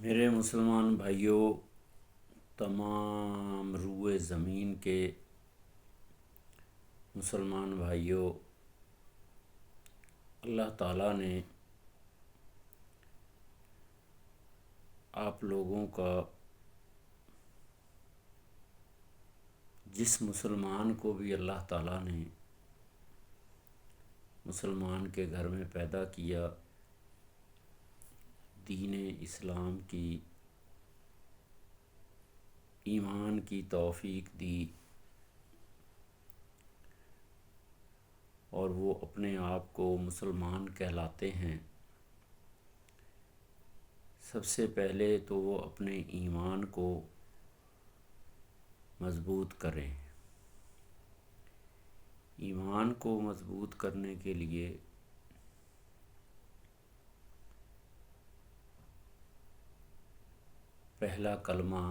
میرے مسلمان بھائیوں، تمام روئے زمین کے مسلمان بھائیوں، اللہ تعالیٰ نے آپ لوگوں کا، جس مسلمان کو بھی اللہ تعالیٰ نے مسلمان کے گھر میں پیدا کیا، دین اسلام کی، ایمان کی توفیق دی اور وہ اپنے آپ کو مسلمان کہلاتے ہیں، سب سے پہلے تو وہ اپنے ایمان کو مضبوط کریں۔ ایمان کو مضبوط کرنے کے لیے پہلا کلمہ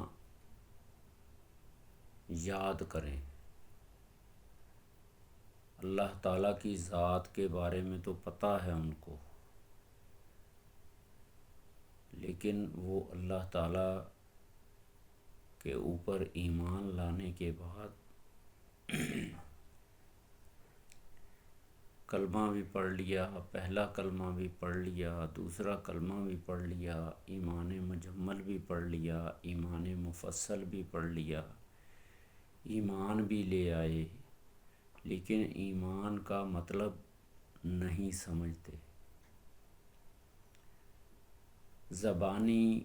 یاد کریں۔ اللہ تعالیٰ کی ذات کے بارے میں تو پتہ ہے ان کو، لیکن وہ اللہ تعالیٰ کے اوپر ایمان لانے کے بعد کلمہ بھی پڑھ لیا، پہلا کلمہ بھی پڑھ لیا، دوسرا کلمہ بھی پڑھ لیا، ایمان مجمل بھی پڑھ لیا، ایمان مفصل بھی پڑھ لیا، ایمان بھی لے آئے، لیکن ایمان کا مطلب نہیں سمجھتے۔ زبانی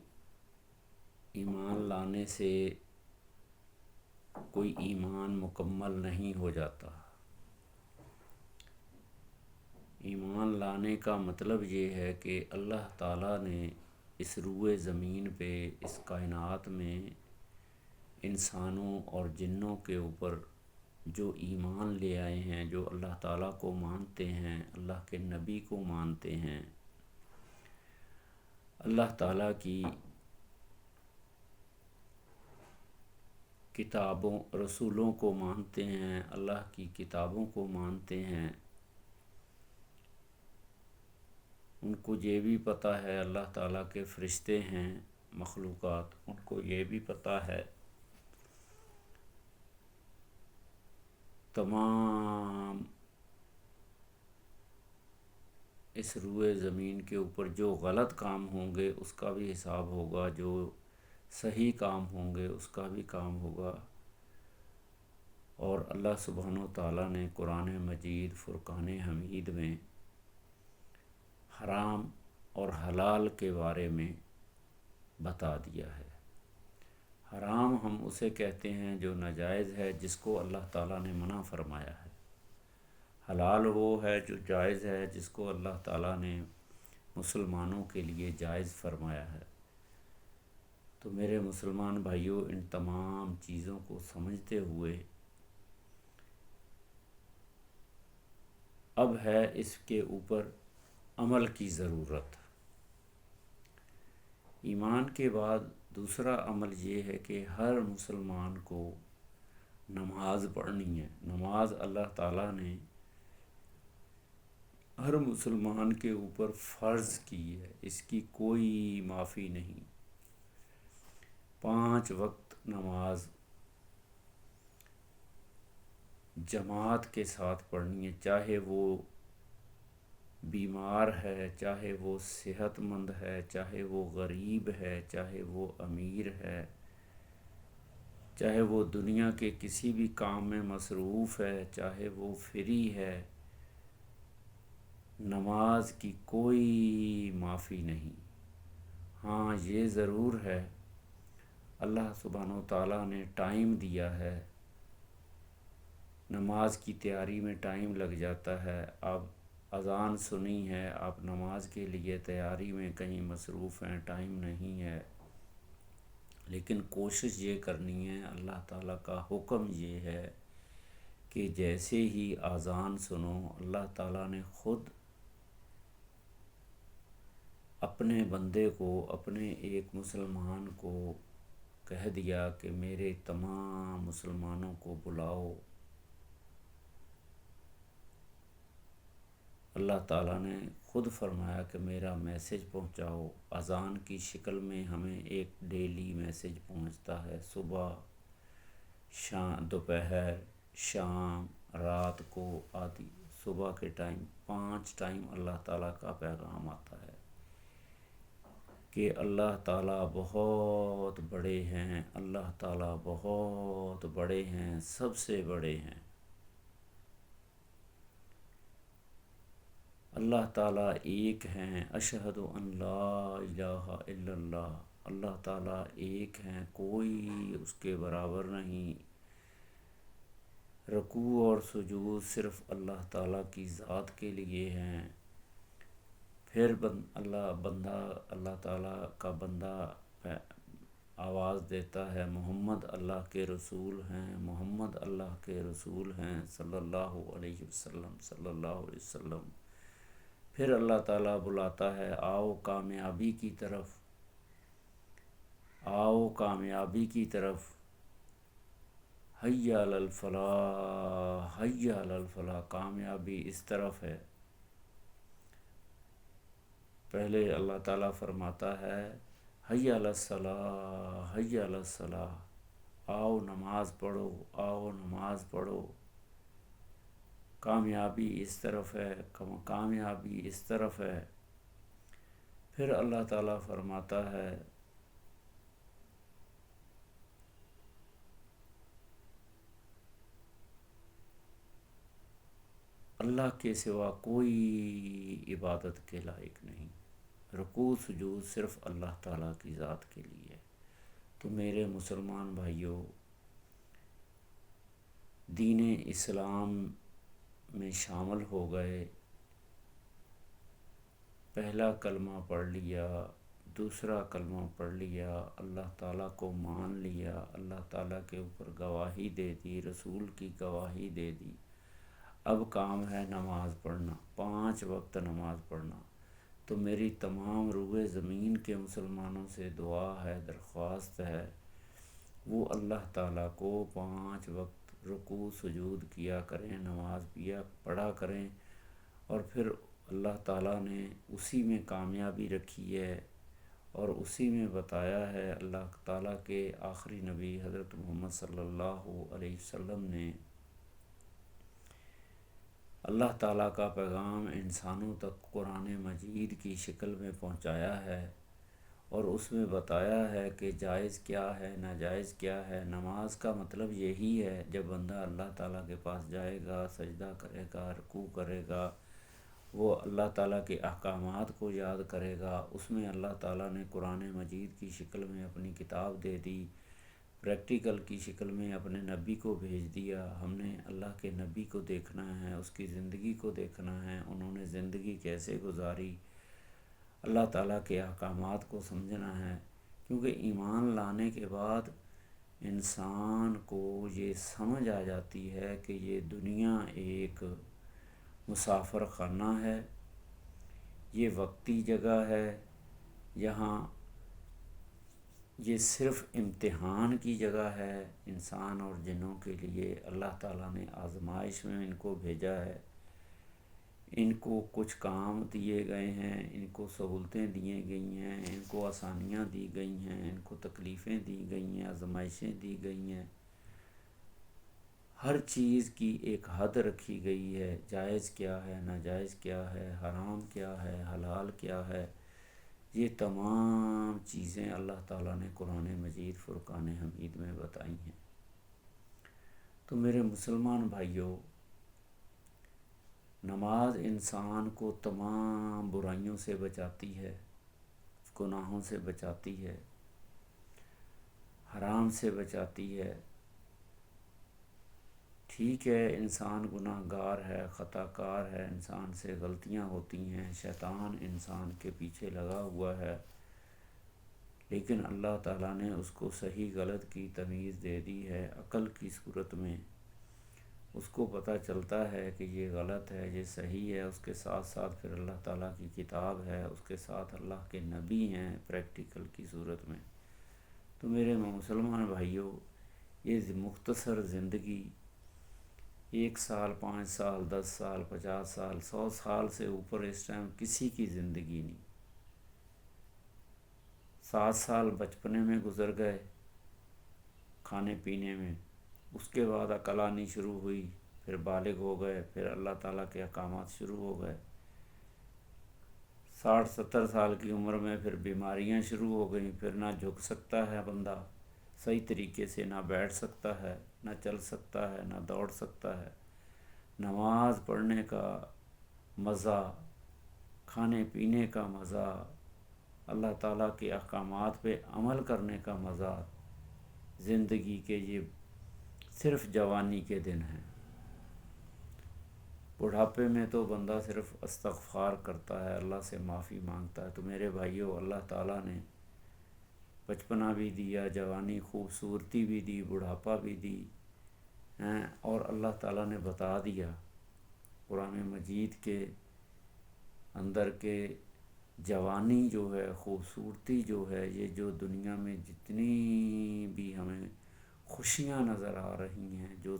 ایمان لانے سے کوئی ایمان مکمل نہیں ہو جاتا۔ ایمان لانے کا مطلب یہ ہے کہ اللہ تعالیٰ نے اس روئے زمین پہ، اس کائنات میں انسانوں اور جنوں کے اوپر جو ایمان لے آئے ہیں، جو اللہ تعالیٰ کو مانتے ہیں، اللہ کے نبی کو مانتے ہیں، اللہ تعالیٰ کی کتابوں، رسولوں کو مانتے ہیں، اللہ کی کتابوں کو مانتے ہیں، ان کو یہ بھی پتہ ہے اللہ تعالیٰ کے فرشتے ہیں، مخلوقات، ان کو یہ بھی پتہ ہے تمام اس روئے زمین کے اوپر جو غلط کام ہوں گے اس کا بھی حساب ہوگا، جو صحیح کام ہوں گے اس کا بھی کام ہوگا۔ اور اللہ سبحانہ و تعالیٰ نے قرآن مجید فرقان حمید میں حرام اور حلال کے بارے میں بتا دیا ہے۔ حرام ہم اسے کہتے ہیں جو ناجائز ہے، جس کو اللہ تعالیٰ نے منع فرمایا ہے۔ حلال وہ ہے جو جائز ہے، جس کو اللہ تعالیٰ نے مسلمانوں کے لیے جائز فرمایا ہے۔ تو میرے مسلمان بھائیوں، ان تمام چیزوں کو سمجھتے ہوئے اب ہے اس کے اوپر عمل کی ضرورت۔ ایمان کے بعد دوسرا عمل یہ ہے کہ ہر مسلمان کو نماز پڑھنی ہے۔ نماز اللہ تعالیٰ نے ہر مسلمان کے اوپر فرض کی ہے، اس کی کوئی معافی نہیں۔ 5 وقت نماز جماعت کے ساتھ پڑھنی ہے، چاہے وہ بیمار ہے، چاہے وہ صحت مند ہے، چاہے وہ غریب ہے، چاہے وہ امیر ہے، چاہے وہ دنیا کے کسی بھی کام میں مصروف ہے، چاہے وہ فری ہے، نماز کی کوئی معافی نہیں۔ ہاں، یہ ضرور ہے، اللہ سبحانہ و تعالیٰ نے ٹائم دیا ہے، نماز کی تیاری میں ٹائم لگ جاتا ہے۔ اب اذان سنی ہے، آپ نماز کے لیے تیاری میں کہیں مصروف ہیں، ٹائم نہیں ہے، لیکن کوشش یہ کرنی ہے۔ اللہ تعالیٰ کا حکم یہ ہے کہ جیسے ہی اذان سنو، اللہ تعالیٰ نے خود اپنے بندے کو، اپنے ایک مسلمان کو کہہ دیا کہ میرے تمام مسلمانوں کو بلاؤ، اللہ تعالیٰ نے خود فرمایا کہ میرا میسیج پہنچاؤ۔ اذان کی شکل میں ہمیں ایک ڈیلی میسیج پہنچتا ہے، صبح، شام، دوپہر، شام، رات کو آدھی، صبح کے ٹائم 5 ٹائم اللہ تعالیٰ کا پیغام آتا ہے کہ اللہ تعالیٰ بہت بڑے ہیں، اللہ تعالیٰ بہت بڑے ہیں، سب سے بڑے ہیں۔ اللہ تعالیٰ ایک ہیں، اشہد ان لا الہ الا اللہ، اللہ تعالیٰ ایک ہیں، کوئی اس کے برابر نہیں۔ رکوع اور سجود صرف اللہ تعالیٰ کی ذات کے لیے ہیں۔ پھر اللہ تعالیٰ کا بندہ آواز دیتا ہے، محمد اللہ کے رسول ہیں، محمد اللہ کے رسول ہیں، صلی اللہ علیہ وسلم، صلی اللہ علیہ وسلم۔ پھر اللہ تعالیٰ بلاتا ہے، آؤ کامیابی کی طرف، آؤ کامیابی کی طرف، حی علی الفلاح، حی علی الفلاح، کامیابی اس طرف ہے۔ پہلے اللہ تعالیٰ فرماتا ہے، حی علی الصلاح، حی علی الصلاح، آؤ نماز پڑھو، آؤ نماز پڑھو، کامیابی اس طرف ہے، کامیابی اس طرف ہے۔ پھر اللہ تعالیٰ فرماتا ہے، اللہ کے سوا کوئی عبادت کے لائق نہیں، رکوع سجود صرف اللہ تعالیٰ کی ذات کے لیے۔ تو میرے مسلمان بھائیوں، دین اسلام میں شامل ہو گئے، پہلا کلمہ پڑھ لیا، دوسرا کلمہ پڑھ لیا، اللہ تعالیٰ کو مان لیا، اللہ تعالیٰ کے اوپر گواہی دے دی، رسول کی گواہی دے دی۔ اب کام ہے نماز پڑھنا، 5 وقت نماز پڑھنا۔ تو میری تمام روئے زمین کے مسلمانوں سے دعا ہے، درخواست ہے، وہ اللہ تعالیٰ کو 5 وقت رکوع سجود کیا کریں، نماز پڑھا کریں، اور پھر اللہ تعالیٰ نے اسی میں کامیابی رکھی ہے، اور اسی میں بتایا ہے۔ اللہ تعالیٰ کے آخری نبی حضرت محمد صلی اللہ علیہ وسلم نے اللہ تعالیٰ کا پیغام انسانوں تک قرآن مجید کی شکل میں پہنچایا ہے، اور اس میں بتایا ہے کہ جائز کیا ہے، ناجائز کیا ہے۔ نماز کا مطلب یہی ہے، جب بندہ اللہ تعالیٰ کے پاس جائے گا، سجدہ کرے گا، رکوع کرے گا، وہ اللہ تعالیٰ کے احکامات کو یاد کرے گا۔ اس میں اللہ تعالیٰ نے قرآن مجید کی شکل میں اپنی کتاب دے دی، پریکٹیکل کی شکل میں اپنے نبی کو بھیج دیا۔ ہم نے اللہ کے نبی کو دیکھنا ہے، اس کی زندگی کو دیکھنا ہے، انہوں نے زندگی کیسے گزاری، اللہ تعالیٰ کے احکامات کو سمجھنا ہے، کیونکہ ایمان لانے کے بعد انسان کو یہ سمجھ آ جاتی ہے کہ یہ دنیا ایک مسافر خانہ ہے، یہ وقتی جگہ ہے، یہاں یہ صرف امتحان کی جگہ ہے انسان اور جنوں کے لیے۔ اللہ تعالیٰ نے آزمائش میں ان کو بھیجا ہے، ان کو کچھ کام دیے گئے ہیں، ان کو سہولتیں دی گئی ہیں، ان کو آسانیاں دی گئی ہیں، ان کو تکلیفیں دی گئی ہیں، آزمائشیں دی گئی ہیں۔ ہر چیز کی ایک حد رکھی گئی ہے، جائز کیا ہے، ناجائز کیا ہے، حرام کیا ہے، حلال کیا ہے، یہ تمام چیزیں اللہ تعالیٰ نے قرآن مجید فرقان حمید میں بتائی ہیں۔ تو میرے مسلمان بھائیوں، نماز انسان کو تمام برائیوں سے بچاتی ہے، گناہوں سے بچاتی ہے، حرام سے بچاتی ہے۔ ٹھیک ہے، انسان گناہ گار ہے، خطا کار ہے، انسان سے غلطیاں ہوتی ہیں، شیطان انسان کے پیچھے لگا ہوا ہے، لیکن اللہ تعالیٰ نے اس کو صحیح غلط کی تمیز دے دی ہے، عقل کی صورت میں اس کو پتہ چلتا ہے کہ یہ غلط ہے، یہ صحیح ہے۔ اس کے ساتھ ساتھ پھر اللہ تعالیٰ کی کتاب ہے، اس کے ساتھ اللہ کے نبی ہیں پریکٹیکل کی صورت میں۔ تو میرے مسلمان بھائیوں، یہ مختصر زندگی، 1 سال 5 سال 10 سال 50 سال 100 سال سے اوپر اس ٹائم کسی کی زندگی نہیں۔ 7 سال بچپنے میں گزر گئے کھانے پینے میں، اس کے بعد عقل آنی شروع ہوئی، پھر بالغ ہو گئے، پھر اللہ تعالیٰ کے احکامات شروع ہو گئے۔ 60 70 سال کی عمر میں پھر بیماریاں شروع ہو گئیں، پھر نہ جھک سکتا ہے بندہ صحیح طریقے سے، نہ بیٹھ سکتا ہے، نہ چل سکتا ہے، نہ دوڑ سکتا ہے۔ نماز پڑھنے کا مزہ، کھانے پینے کا مزہ، اللہ تعالیٰ کے احکامات پہ عمل کرنے کا مزہ، زندگی کے یہ صرف جوانی کے دن ہیں۔ بڑھاپے میں تو بندہ صرف استغفار کرتا ہے، اللہ سے معافی مانگتا ہے۔ تو میرے بھائیوں، اللہ تعالیٰ نے بچپنا بھی دیا، جوانی خوبصورتی بھی دی، بڑھاپا بھی دی ہیں، اور اللہ تعالیٰ نے بتا دیا قرآن مجید کے اندر کہ جوانی جو ہے، خوبصورتی جو ہے، یہ جو دنیا میں جتنی بھی ہمیں خوشیاں نظر آ رہی ہیں، جو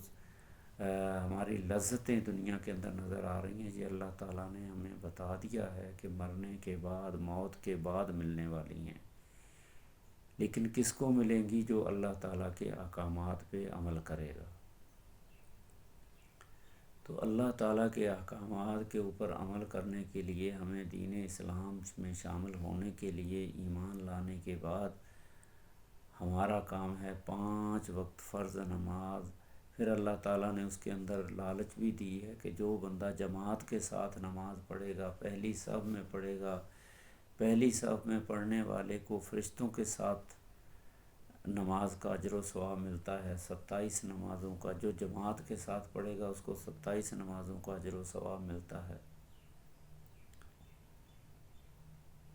ہماری لذتیں دنیا کے اندر نظر آ رہی ہیں، یہ اللہ تعالیٰ نے ہمیں بتا دیا ہے کہ مرنے کے بعد، موت کے بعد ملنے والی ہیں۔ لیکن کس کو ملیں گی؟ جو اللہ تعالیٰ کے احکامات پہ عمل کرے گا۔ تو اللہ تعالیٰ کے احکامات کے اوپر عمل کرنے کے لیے ہمیں دین اسلام میں شامل ہونے کے لیے ایمان لانے کے بعد ہمارا کام ہے 5 وقت فرض نماز۔ پھر اللہ تعالیٰ نے اس کے اندر لالچ بھی دی ہے کہ جو بندہ جماعت کے ساتھ نماز پڑھے گا، پہلی صف میں پڑھے گا، پہلی صف میں پڑھنے والے کو فرشتوں کے ساتھ نماز کا اجر و ثواب ملتا ہے، 27 نمازوں کا۔ جو جماعت کے ساتھ پڑھے گا اس کو 27 نمازوں کا اجر و ثواب ملتا ہے۔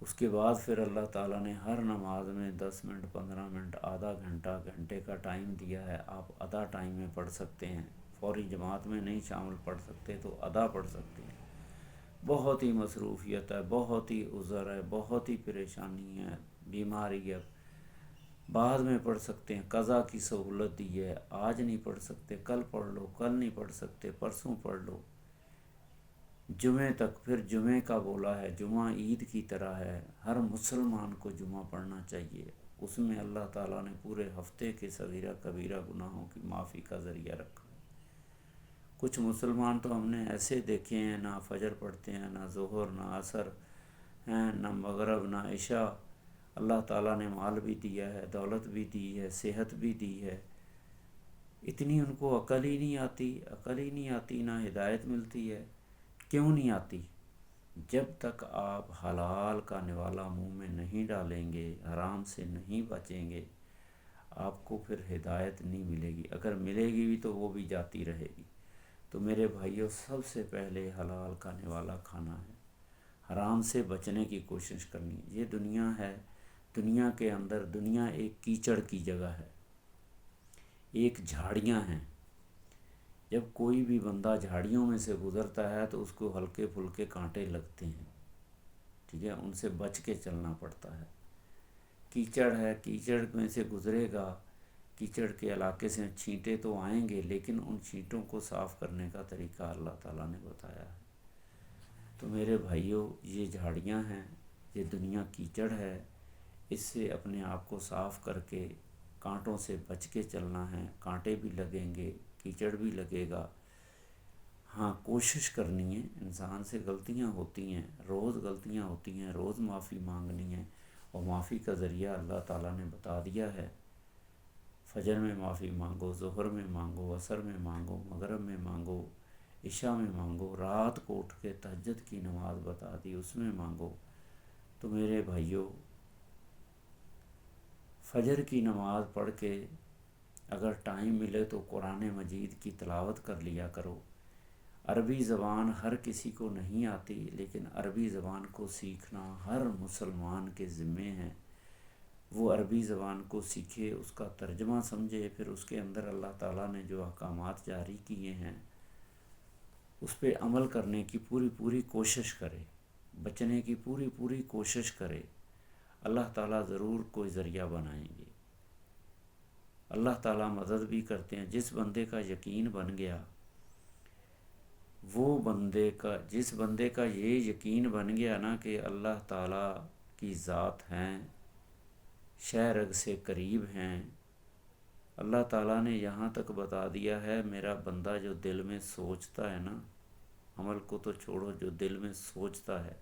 اس کے بعد پھر اللہ تعالیٰ نے ہر نماز میں 10 منٹ 15 منٹ آدھا گھنٹہ گھنٹے کا ٹائم دیا ہے۔ آپ آدھا ٹائم میں پڑھ سکتے ہیں، فوری جماعت میں نہیں شامل پڑھ سکتے تو آدھا پڑھ سکتے ہیں۔ بہت ہی مصروفیت ہے، بہت ہی عذر ہے، بہت ہی پریشانی ہے، بیماری ہے، بعد میں پڑھ سکتے ہیں۔ قضا کی سہولت دی ہے، آج نہیں پڑھ سکتے کل پڑھ لو، کل نہیں پڑھ سکتے پرسوں پڑھ لو، جمعے تک۔ پھر جمعے کا بولا ہے، جمعہ عید کی طرح ہے، ہر مسلمان کو جمعہ پڑھنا چاہیے۔ اس میں اللہ تعالیٰ نے پورے ہفتے کے صغیرہ کبیرہ گناہوں کی معافی کا ذریعہ رکھا ہے۔ کچھ مسلمان تو ہم نے ایسے دیکھے ہیں، نہ فجر پڑھتے ہیں، نہ ظہر، نہ عصر ہیں، نہ مغرب، نہ عشاء۔ اللہ تعالیٰ نے مال بھی دیا ہے، دولت بھی دی ہے، صحت بھی دی ہے، اتنی ان کو عقل ہی نہیں آتی، عقل ہی نہیں آتی، نہ ہدایت ملتی ہے۔ کیوں نہیں آتی؟ جب تک آپ حلال کا نوالا منہ میں نہیں ڈالیں گے، حرام سے نہیں بچیں گے، آپ کو پھر ہدایت نہیں ملے گی۔ اگر ملے گی بھی تو وہ بھی جاتی رہے گی۔ تو میرے بھائیوں، سب سے پہلے حلال کا نوالا کھانا ہے، حرام سے بچنے کی کوشش کرنی ہے۔ یہ دنیا ہے، دنیا کے اندر دنیا ایک کیچڑ کی جگہ ہے، ایک جھاڑیاں ہیں۔ جب کوئی بھی بندہ جھاڑیوں میں سے گزرتا ہے تو اس کو ہلکے پھلکے کانٹے لگتے ہیں، ٹھیک ہے، ان سے بچ کے چلنا پڑتا ہے۔ کیچڑ ہے، کیچڑ میں سے گزرے گا، کیچڑ کے علاقے سے چھینٹے تو آئیں گے، لیکن ان چھینٹوں کو صاف کرنے کا طریقہ اللہ تعالیٰ نے بتایا ہے۔ تو میرے بھائیوں، یہ جھاڑیاں ہیں، یہ دنیا کیچڑ ہے، اس سے اپنے آپ کو صاف کر کے کانٹوں سے بچ کے چلنا ہے۔ کانٹے بھی لگیں گے، کیچڑ بھی لگے گا، ہاں کوشش کرنی ہے۔ انسان سے غلطیاں ہوتی ہیں، روز غلطیاں ہوتی ہیں، روز معافی مانگنی ہے، اور معافی کا ذریعہ اللہ تعالیٰ نے بتا دیا ہے۔ فجر میں معافی مانگو، ظہر میں مانگو، عصر میں مانگو، مغرب میں مانگو، عشاء میں مانگو، رات کو اٹھ کے تہجد کی نماز بتا دی اس میں مانگو۔ تو میرے بھائیوں، فجر کی نماز پڑھ کے اگر ٹائم ملے تو قرآن مجید کی تلاوت کر لیا کرو۔ عربی زبان ہر کسی کو نہیں آتی، لیکن عربی زبان کو سیکھنا ہر مسلمان کے ذمے ہے۔ وہ عربی زبان کو سیکھے، اس کا ترجمہ سمجھے، پھر اس کے اندر اللہ تعالیٰ نے جو احکامات جاری کیے ہیں اس پہ عمل کرنے کی پوری کوشش کرے، بچنے کی پوری کوشش کرے۔ اللہ تعالیٰ ضرور کوئی ذریعہ بنائیں گے، اللہ تعالیٰ مدد بھی کرتے ہیں۔ جس بندے کا یقین بن گیا جس بندے کا یہ یقین بن گیا نا کہ اللہ تعالیٰ کی ذات ہیں، شہ رگ سے قریب ہیں، اللہ تعالیٰ نے یہاں تک بتا دیا ہے میرا بندہ جو دل میں سوچتا ہے نا، عمل کو تو چھوڑو، جو دل میں سوچتا ہے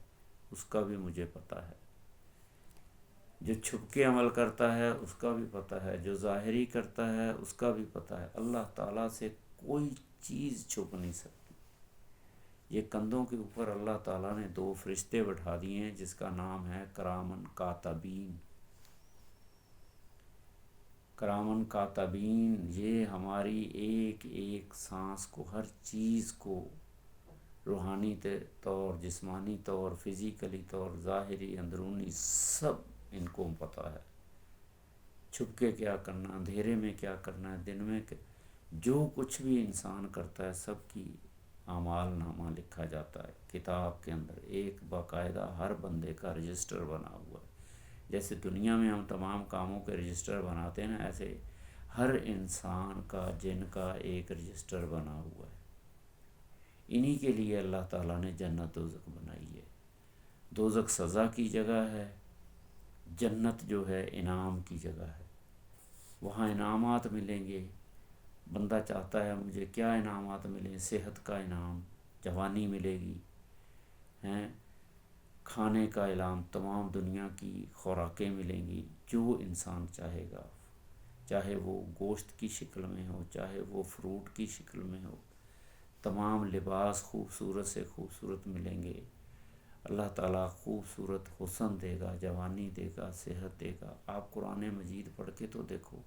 اس کا بھی مجھے پتہ ہے، جو چھپ کے عمل کرتا ہے اس کا بھی پتہ ہے، جو ظاہری کرتا ہے اس کا بھی پتہ ہے، اللہ تعالیٰ سے کوئی چیز چھپ نہیں سکتی۔ یہ کندھوں کے اوپر اللہ تعالیٰ نے 2 فرشتے بٹھا دیے ہیں جس کا نام ہے کرامن کاتبین۔ کرامن کاتبین یہ ہماری ایک ایک سانس کو، ہر چیز کو، روحانی طور، جسمانی طور، فزیکلی طور، ظاہری اندرونی، سب ان کو پتہ ہے۔ چھپ کے کیا کرنا، اندھیرے میں کیا کرنا ہے، دن میں جو کچھ بھی انسان کرتا ہے سب کی اعمال نامہ لکھا جاتا ہے کتاب کے اندر، ایک باقاعدہ ہر بندے کا رجسٹر بنا ہوا ہے۔ جیسے دنیا میں ہم تمام کاموں کے رجسٹر بناتے ہیں نا، ایسے ہر انسان کا، جن کا ایک رجسٹر بنا ہوا ہے۔ انہی کے لیے اللہ تعالیٰ نے جنت دوزخ بنائی ہے۔ دوزخ سزا کی جگہ ہے، جنت جو ہے انعام کی جگہ ہے، وہاں انعامات ملیں گے۔ بندہ چاہتا ہے مجھے کیا انعامات ملیں، صحت کا انعام، جوانی ملے گی، ہیں کھانے کا انعام، تمام دنیا کی خوراکیں ملیں گی، جو انسان چاہے گا، چاہے وہ گوشت کی شکل میں ہو، چاہے وہ فروٹ کی شکل میں ہو، تمام لباس خوبصورت سے خوبصورت ملیں گے۔ اللہ تعالیٰ خوبصورت حسن دے گا، جوانی دے گا، صحت دے گا۔ آپ قرآن مجید پڑھ کے تو دیکھو،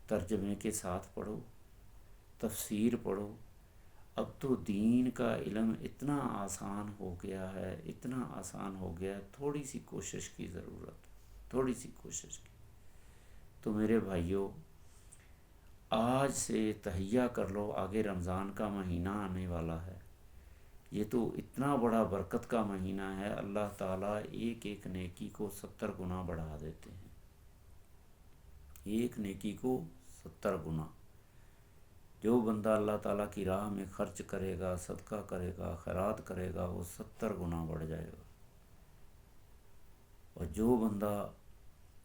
ترجمے کے ساتھ پڑھو، تفسیر پڑھو۔ اب تو دین کا علم اتنا آسان ہو گیا ہے، اتنا آسان ہو گیا ہے، تھوڑی سی کوشش کی ضرورت، تھوڑی سی کوشش کی۔ تو میرے بھائیوں، آج سے تہیہ کر لو، آگے رمضان کا مہینہ آنے والا ہے۔ یہ تو اتنا بڑا برکت کا مہینہ ہے، اللہ تعالیٰ ایک ایک نیکی کو 70 گنا بڑھا دیتے ہیں، ایک نیکی کو 70 گنا۔ جو بندہ اللہ تعالیٰ کی راہ میں خرچ کرے گا، صدقہ کرے گا، خیرات کرے گا، وہ 70 گنا بڑھ جائے گا۔ اور جو بندہ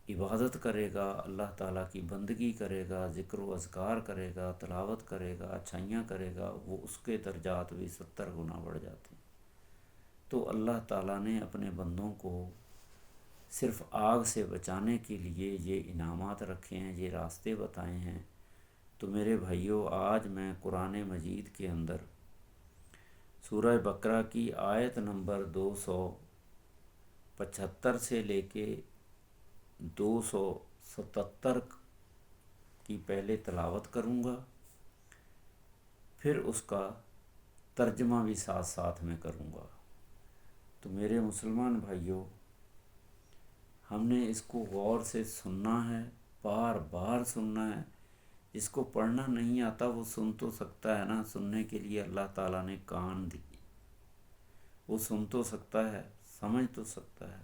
عبادت کرے گا، اللہ تعالیٰ کی بندگی کرے گا، ذکر و اذکار کرے گا، تلاوت کرے گا، اچھائیاں کرے گا، وہ اس کے درجات بھی 70 گنا بڑھ جاتے ہیں۔ تو اللہ تعالیٰ نے اپنے بندوں کو صرف آگ سے بچانے کے لیے یہ انعامات رکھے ہیں، یہ راستے بتائے ہیں۔ تو میرے بھائیوں، آج میں قرآن مجید کے اندر سورہ بقرہ کی آیت نمبر 275 سے لے کے 277 کی پہلے تلاوت کروں گا، پھر اس کا ترجمہ بھی ساتھ ساتھ میں کروں گا۔ تو میرے مسلمان بھائیوں، ہم نے اس کو غور سے سننا ہے، بار بار سننا ہے۔ جس کو پڑھنا نہیں آتا وہ سن تو سکتا ہے نا، سننے کے لیے اللہ تعالیٰ نے کان دیے، وہ سن تو سکتا ہے، سمجھ تو سکتا ہے۔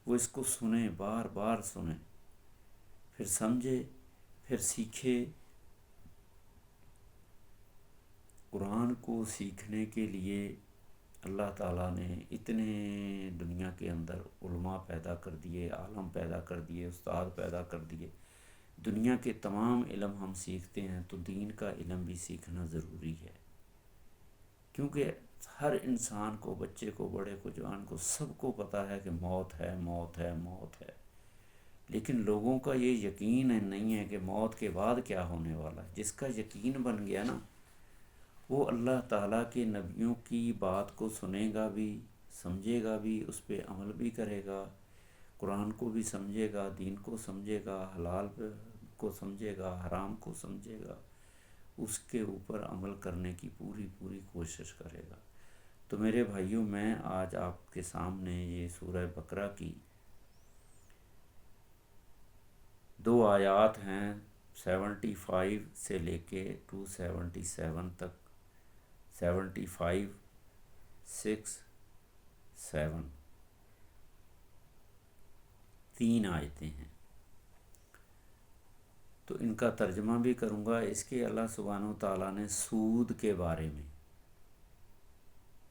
وہ اس کو سنے، بار بار سنے، پھر سمجھے، پھر سیکھے۔ قرآن کو سیکھنے کے لیے اللہ تعالیٰ نے اتنے دنیا کے اندر علماء پیدا کر دیے، عالم پیدا کر دیے، استاد پیدا کر دیے۔ دنیا کے تمام علم ہم سیکھتے ہیں تو دین کا علم بھی سیکھنا ضروری ہے، کیونکہ ہر انسان کو، بچے کو، بڑے کو، جوان کو، سب کو پتہ ہے کہ موت ہے، موت ہے، موت ہے۔ لیکن لوگوں کا یہ یقین نہیں ہے کہ موت کے بعد کیا ہونے والا ہے۔ جس کا یقین بن گیا نا، وہ اللہ تعالیٰ کے نبیوں کی بات کو سنے گا بھی، سمجھے گا بھی، اس پہ عمل بھی کرے گا، قرآن کو بھی سمجھے گا، دین کو سمجھے گا، حلال کو سمجھے گا، حرام کو سمجھے گا، اس کے اوپر عمل کرنے کی پوری پوری کوشش کرے گا۔ تو میرے بھائیوں، میں آج آپ کے سامنے یہ سورہ بقرہ کی 2 آیات ہیں، 75 سے لے کے 277 تک، 75، 6، 7، 3 آیتیں ہیں۔ تو ان کا ترجمہ بھی کروں گا۔ اس کے اللہ سبحانہ و تعالیٰ نے سود کے بارے میں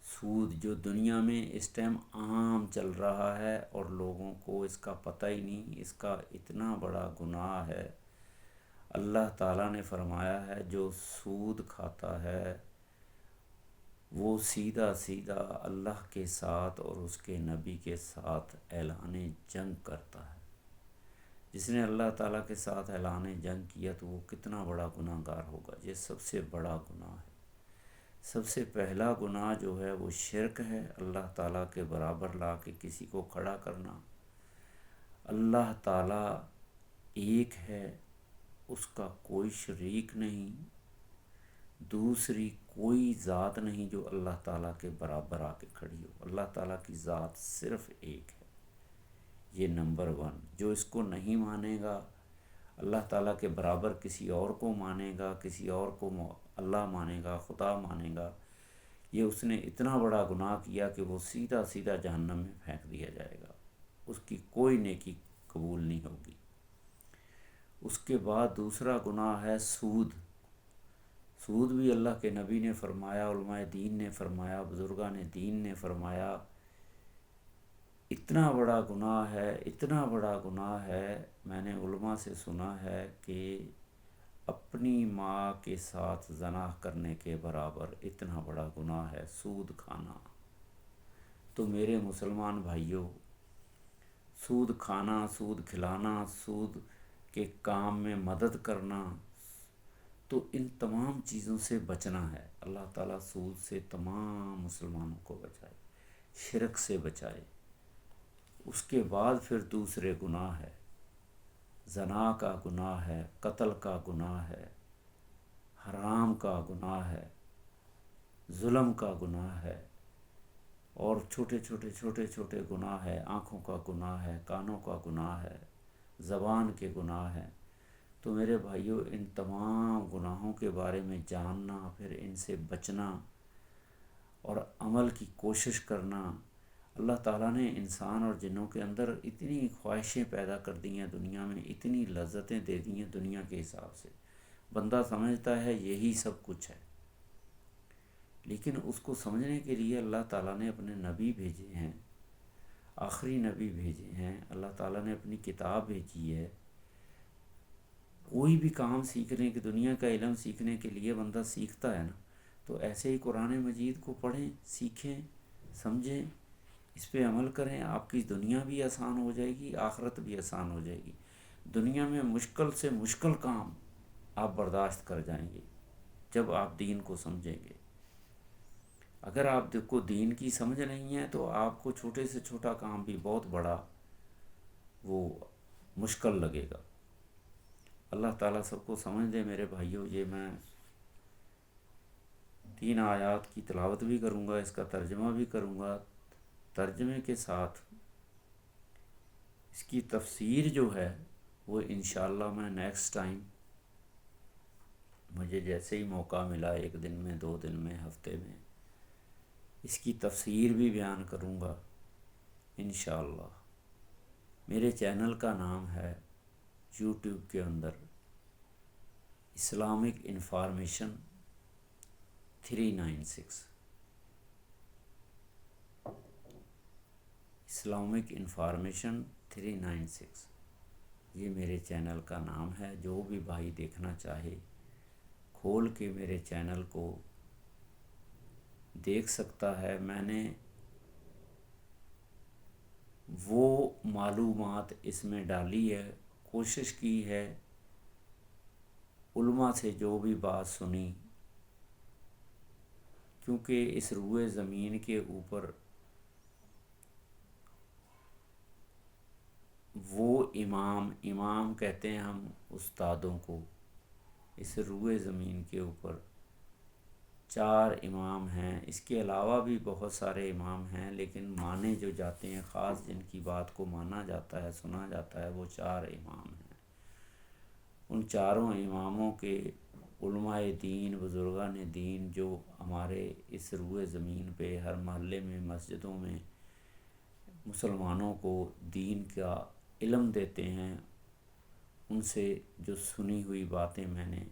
سود جو دنیا میں اس ٹائم عام چل رہا ہے اور لوگوں کو اس کا پتہ ہی نہیں، اس کا اتنا بڑا گناہ ہے۔ اللہ تعالیٰ نے فرمایا ہے جو سود کھاتا ہے وہ سیدھا سیدھا اللہ کے ساتھ اور اس کے نبی کے ساتھ اعلان جنگ کرتا ہے۔ جس نے اللہ تعالیٰ کے ساتھ اعلان جنگ کیا تو وہ کتنا بڑا گناہ گار ہوگا۔ یہ سب سے بڑا گناہ ہے۔ سب سے پہلا گناہ جو ہے وہ شرک ہے، اللہ تعالیٰ کے برابر لا کے کسی کو کھڑا کرنا۔ اللہ تعالیٰ ایک ہے، اس کا کوئی شریک نہیں، دوسری کوئی ذات نہیں جو اللہ تعالیٰ کے برابر آ کے کھڑی ہو۔ اللہ تعالیٰ کی ذات صرف ایک ہے، یہ نمبر 1۔ جو اس کو نہیں مانے گا، اللہ تعالیٰ کے برابر کسی اور کو مانے گا، کسی اور کو اللہ مانے گا، خدا مانے گا، یہ اس نے اتنا بڑا گناہ کیا کہ وہ سیدھا سیدھا جہنم میں پھینک دیا جائے گا، اس کی کوئی نیکی قبول نہیں ہوگی۔ اس کے بعد دوسرا گناہ ہے سود۔ سود بھی اللہ کے نبی نے فرمایا، علماء دین نے فرمایا، بزرگان دین نے فرمایا، اتنا بڑا گناہ ہے، اتنا بڑا گناہ ہے۔ میں نے علماء سے سنا ہے کہ اپنی ماں کے ساتھ زنا کرنے کے برابر اتنا بڑا گناہ ہے سود کھانا۔ تو میرے مسلمان بھائیوں، سود کھانا، سود کھلانا، سود کے کام میں مدد کرنا، تو ان تمام چیزوں سے بچنا ہے۔ اللہ تعالیٰ سود سے تمام مسلمانوں کو بچائے، شرک سے بچائے۔ اس کے بعد پھر دوسرے گناہ ہے، زنا کا گناہ ہے، قتل کا گناہ ہے، حرام کا گناہ ہے، ظلم کا گناہ ہے، اور چھوٹے چھوٹے چھوٹے چھوٹے گناہ ہے، آنکھوں کا گناہ ہے، کانوں کا گناہ ہے، زبان کے گناہ ہے۔ تو میرے بھائیوں، ان تمام گناہوں کے بارے میں جاننا، پھر ان سے بچنا اور عمل کی کوشش کرنا۔ اللہ تعالیٰ نے انسان اور جنوں کے اندر اتنی خواہشیں پیدا کر دی ہیں، دنیا میں اتنی لذتیں دے دی ہیں دنیا کے حساب سے، بندہ سمجھتا ہے یہی سب کچھ ہے، لیکن اس کو سمجھنے کے لیے اللہ تعالیٰ نے اپنے نبی بھیجے ہیں، آخری نبی بھیجے ہیں، اللہ تعالیٰ نے اپنی کتاب بھیجی ہے۔ کوئی بھی کام سیکھنے کی، دنیا کا علم سیکھنے کے لیے بندہ سیکھتا ہے نا، تو ایسے ہی قرآن مجید کو پڑھیں، سیکھیں، سمجھیں، اس پہ عمل کریں، آپ کی دنیا بھی آسان ہو جائے گی، آخرت بھی آسان ہو جائے گی۔ دنیا میں مشکل سے مشکل کام آپ برداشت کر جائیں گے جب آپ دین کو سمجھیں گے۔ اگر آپ کو دین کی سمجھ نہیں ہے تو آپ کو چھوٹے سے چھوٹا کام بھی بہت بڑا وہ مشکل لگے گا۔ اللہ تعالیٰ سب کو سمجھ دے میرے بھائیوں۔ یہ میں 3 آیات کی تلاوت بھی کروں گا، اس کا ترجمہ بھی کروں گا، ترجمے کے ساتھ اس کی تفسیر جو ہے وہ انشاءاللہ میں نیکسٹ ٹائم، مجھے جیسے ہی موقع ملا، 1 دن میں، 2 دن میں، ہفتے میں، اس کی تفسیر بھی بیان کروں گا انشاءاللہ۔ میرے چینل کا نام ہے یوٹیوب کے اندر اسلامک انفارمیشن 396، اسلامک انفارمیشن 396، یہ میرے چینل کا نام ہے۔ جو بھی بھائی دیکھنا چاہے کھول کے میرے چینل کو دیکھ سکتا ہے۔ میں نے وہ معلومات اس میں ڈالی ہے، کوشش کی ہے، علماء سے جو بھی بات سنی، کیونکہ اس روئے زمین کے اوپر وہ امام کہتے ہیں ہم استادوں کو، اس روئے زمین کے اوپر 4 امام ہیں، اس کے علاوہ بھی بہت سارے امام ہیں، لیکن مانے جو جاتے ہیں، خاص جن کی بات کو مانا جاتا ہے، سنا جاتا ہے، وہ 4 امام ہیں۔ ان 4 اماموں کے علماء دین، بزرگان دین جو ہمارے اس روئے زمین پہ ہر محلے میں، مسجدوں میں مسلمانوں کو دین کا علم دیتے ہیں، ان سے جو سنی ہوئی باتیں میں نے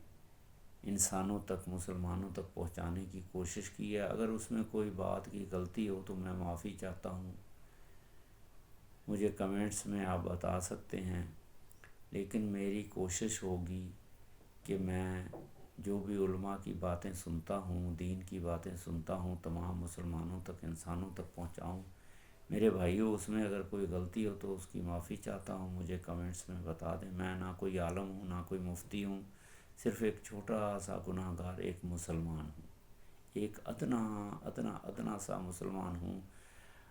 انسانوں تک، مسلمانوں تک پہنچانے کی کوشش کی ہے۔ اگر اس میں کوئی بات کی غلطی ہو تو میں معافی چاہتا ہوں، مجھے کمنٹس میں آپ بتا سکتے ہیں، لیکن میری کوشش ہوگی کہ میں جو بھی علماء کی باتیں سنتا ہوں، دین کی باتیں سنتا ہوں، تمام مسلمانوں تک، انسانوں تک پہنچاؤں۔ میرے بھائیوں، اس میں اگر کوئی غلطی ہو تو اس کی معافی چاہتا ہوں، مجھے کمنٹس میں بتا دیں۔ میں نہ کوئی عالم ہوں، نہ کوئی مفتی ہوں، صرف ایک چھوٹا سا گناہ گار ایک مسلمان ہوں، ایک ادنا ادنا ادنا سا مسلمان ہوں۔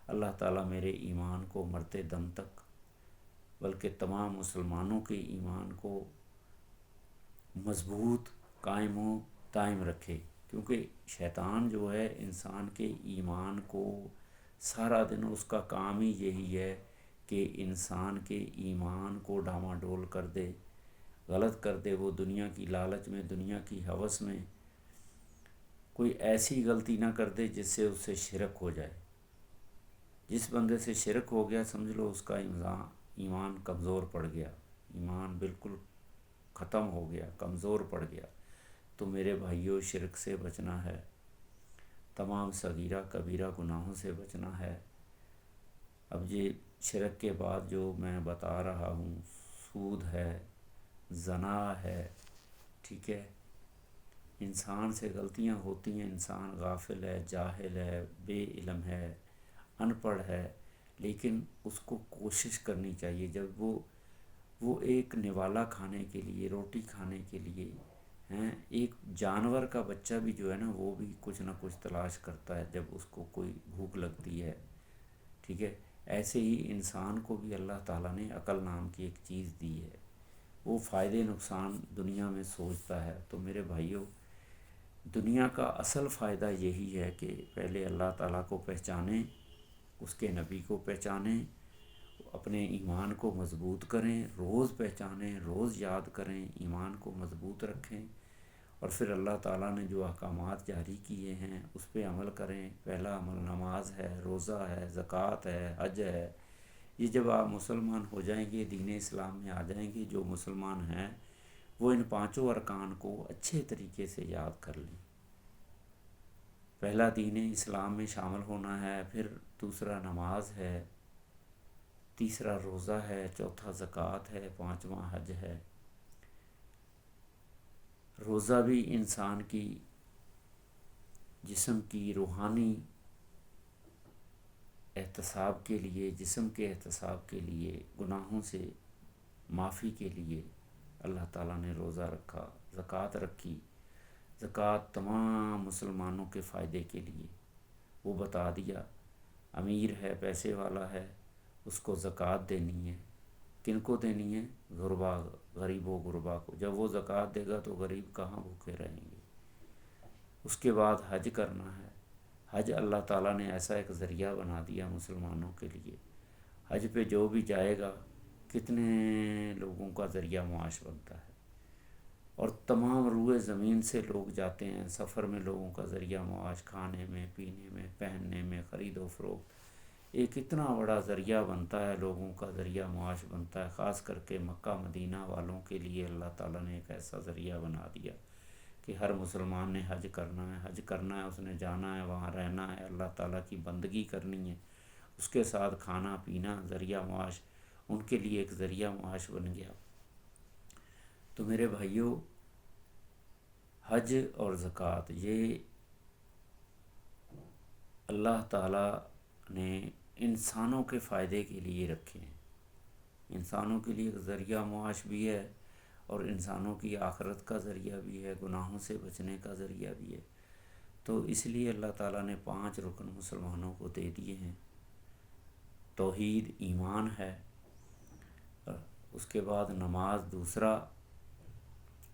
اللہ تعالیٰ میرے ایمان کو مرتے دم تک، بلکہ تمام مسلمانوں کے ایمان کو مضبوط، قائم و دائم رکھے، کیونکہ شیطان جو ہے انسان کے ایمان کو سارا دن اس کا کام ہی یہی ہے کہ انسان کے ایمان کو ڈاماڈول کر دے، غلط کر دے۔ وہ دنیا کی لالچ میں، دنیا کی ہوس میں کوئی ایسی غلطی نہ کر دے جس سے اس سے شرک ہو جائے۔ جس بندے سے شرک ہو گیا سمجھ لو اس کا ایمان کمزور پڑ گیا، ایمان بالکل ختم ہو گیا، کمزور پڑ گیا۔ تو میرے بھائیوں، شرک سے بچنا ہے، تمام صغیرہ کبیرہ گناہوں سے بچنا ہے۔ اب یہ شرک کے بعد جو میں بتا رہا ہوں، سود ہے، زنا ہے، ٹھیک ہے، انسان سے غلطیاں ہوتی ہیں، انسان غافل ہے، جاہل ہے، بے علم ہے، ان پڑھ ہے، لیکن اس کو کوشش کرنی چاہیے۔ جب وہ ایک نوالا کھانے کے لیے، روٹی کھانے کے لیے ہیں، ایک جانور کا بچہ بھی جو ہے نا، وہ بھی کچھ نہ کچھ تلاش کرتا ہے جب اس کو کوئی بھوک لگتی ہے، ٹھیک ہے۔ ایسے ہی انسان کو بھی اللہ تعالیٰ نے عقل نام کی ایک چیز دی ہے، وہ فائدے نقصان دنیا میں سوچتا ہے۔ تو میرے بھائیوں، دنیا کا اصل فائدہ یہی ہے کہ پہلے اللہ تعالیٰ کو پہچانیں، اس کے نبی کو پہچانیں، اپنے ایمان کو مضبوط کریں، روز پہچانیں، روز یاد کریں، ایمان کو مضبوط رکھیں، اور پھر اللہ تعالیٰ نے جو احکامات جاری کیے ہیں اس پہ عمل کریں۔ پہلا عمل نماز ہے، روزہ ہے، زکوٰۃ ہے، حج ہے۔ یہ جب آپ مسلمان ہو جائیں گے، دین اسلام میں آ جائیں گے، جو مسلمان ہیں وہ ان پانچوں ارکان کو اچھے طریقے سے یاد کر لیں۔ پہلا دین اسلام میں شامل ہونا ہے، پھر دوسرا نماز ہے، تیسرا روزہ ہے، چوتھا زکوٰۃ ہے، پانچواں حج ہے۔ روزہ بھی انسان کی جسم کی روحانی احتساب کے لیے، جسم کے احتساب کے لیے، گناہوں سے معافی کے لیے اللہ تعالیٰ نے روزہ رکھا، زکوٰۃ رکھی۔ زکوٰۃ تمام مسلمانوں کے فائدے کے لیے، وہ بتا دیا۔ امیر ہے، پیسے والا ہے، اس کو زکوٰۃ دینی ہے۔ کن کو دینی ہے؟ غربا، غریب و غربا کو۔ جب وہ زکوٰۃ دے گا تو غریب کہاں بھوکے رہیں گے۔ اس کے بعد حج کرنا ہے۔ حج اللہ تعالیٰ نے ایسا ایک ذریعہ بنا دیا مسلمانوں کے لیے، حج پہ جو بھی جائے گا کتنے لوگوں کا ذریعہ معاش بنتا ہے، اور تمام روئے زمین سے لوگ جاتے ہیں سفر میں، لوگوں کا ذریعہ معاش کھانے میں، پینے میں، پہننے میں، خرید و فروخت، ایک اتنا بڑا ذریعہ بنتا ہے، لوگوں کا ذریعہ معاش بنتا ہے۔ خاص کر کے مکہ مدینہ والوں کے لیے اللہ تعالیٰ نے ایک ایسا ذریعہ بنا دیا کہ ہر مسلمان نے حج کرنا ہے، حج کرنا ہے، اس نے جانا ہے، وہاں رہنا ہے، اللہ تعالیٰ کی بندگی کرنی ہے، اس کے ساتھ کھانا پینا، ذریعہ معاش ان کے لیے ایک ذریعہ معاش بن گیا۔ تو میرے بھائیوں، حج اور زکوٰۃ یہ اللہ تعالیٰ نے انسانوں کے فائدے کے لیے رکھے ہیں، انسانوں کے لیے ایک ذریعہ معاش بھی ہے، اور انسانوں کی آخرت کا ذریعہ بھی ہے، گناہوں سے بچنے کا ذریعہ بھی ہے۔ تو اس لیے اللہ تعالیٰ نے 5 رکن مسلمانوں کو دے دیے ہیں۔ توحید، ایمان ہے، اس کے بعد نماز دوسرا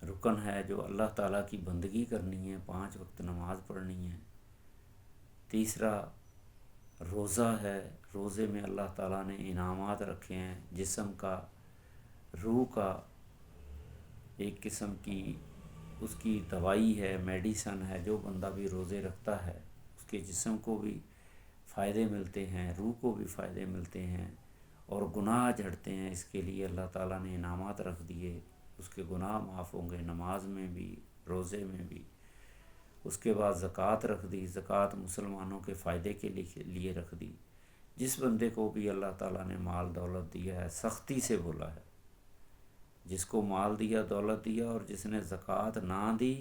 رکن ہے جو اللہ تعالیٰ کی بندگی کرنی ہے، 5 وقت نماز پڑھنی ہے۔ تیسرا روزہ ہے، روزے میں اللہ تعالیٰ نے انعامات رکھے ہیں، جسم کا، روح کا، ایک قسم کی اس کی دوائی ہے، میڈیسن ہے۔ جو بندہ بھی روزے رکھتا ہے اس کے جسم کو بھی فائدے ملتے ہیں، روح کو بھی فائدے ملتے ہیں، اور گناہ جھڑتے ہیں۔ اس کے لیے اللہ تعالیٰ نے انعامات رکھ دیے، اس کے گناہ معاف ہوں گے، نماز میں بھی، روزے میں بھی. اس کے بعد زکوٰۃ رکھ دی. زکوٰۃ مسلمانوں کے فائدے کے لیے رکھ دی. جس بندے کو بھی اللہ تعالیٰ نے مال دولت دیا ہے سختی سے بولا ہے، جس کو مال دیا دولت دیا اور جس نے زکوٰۃ نہ دی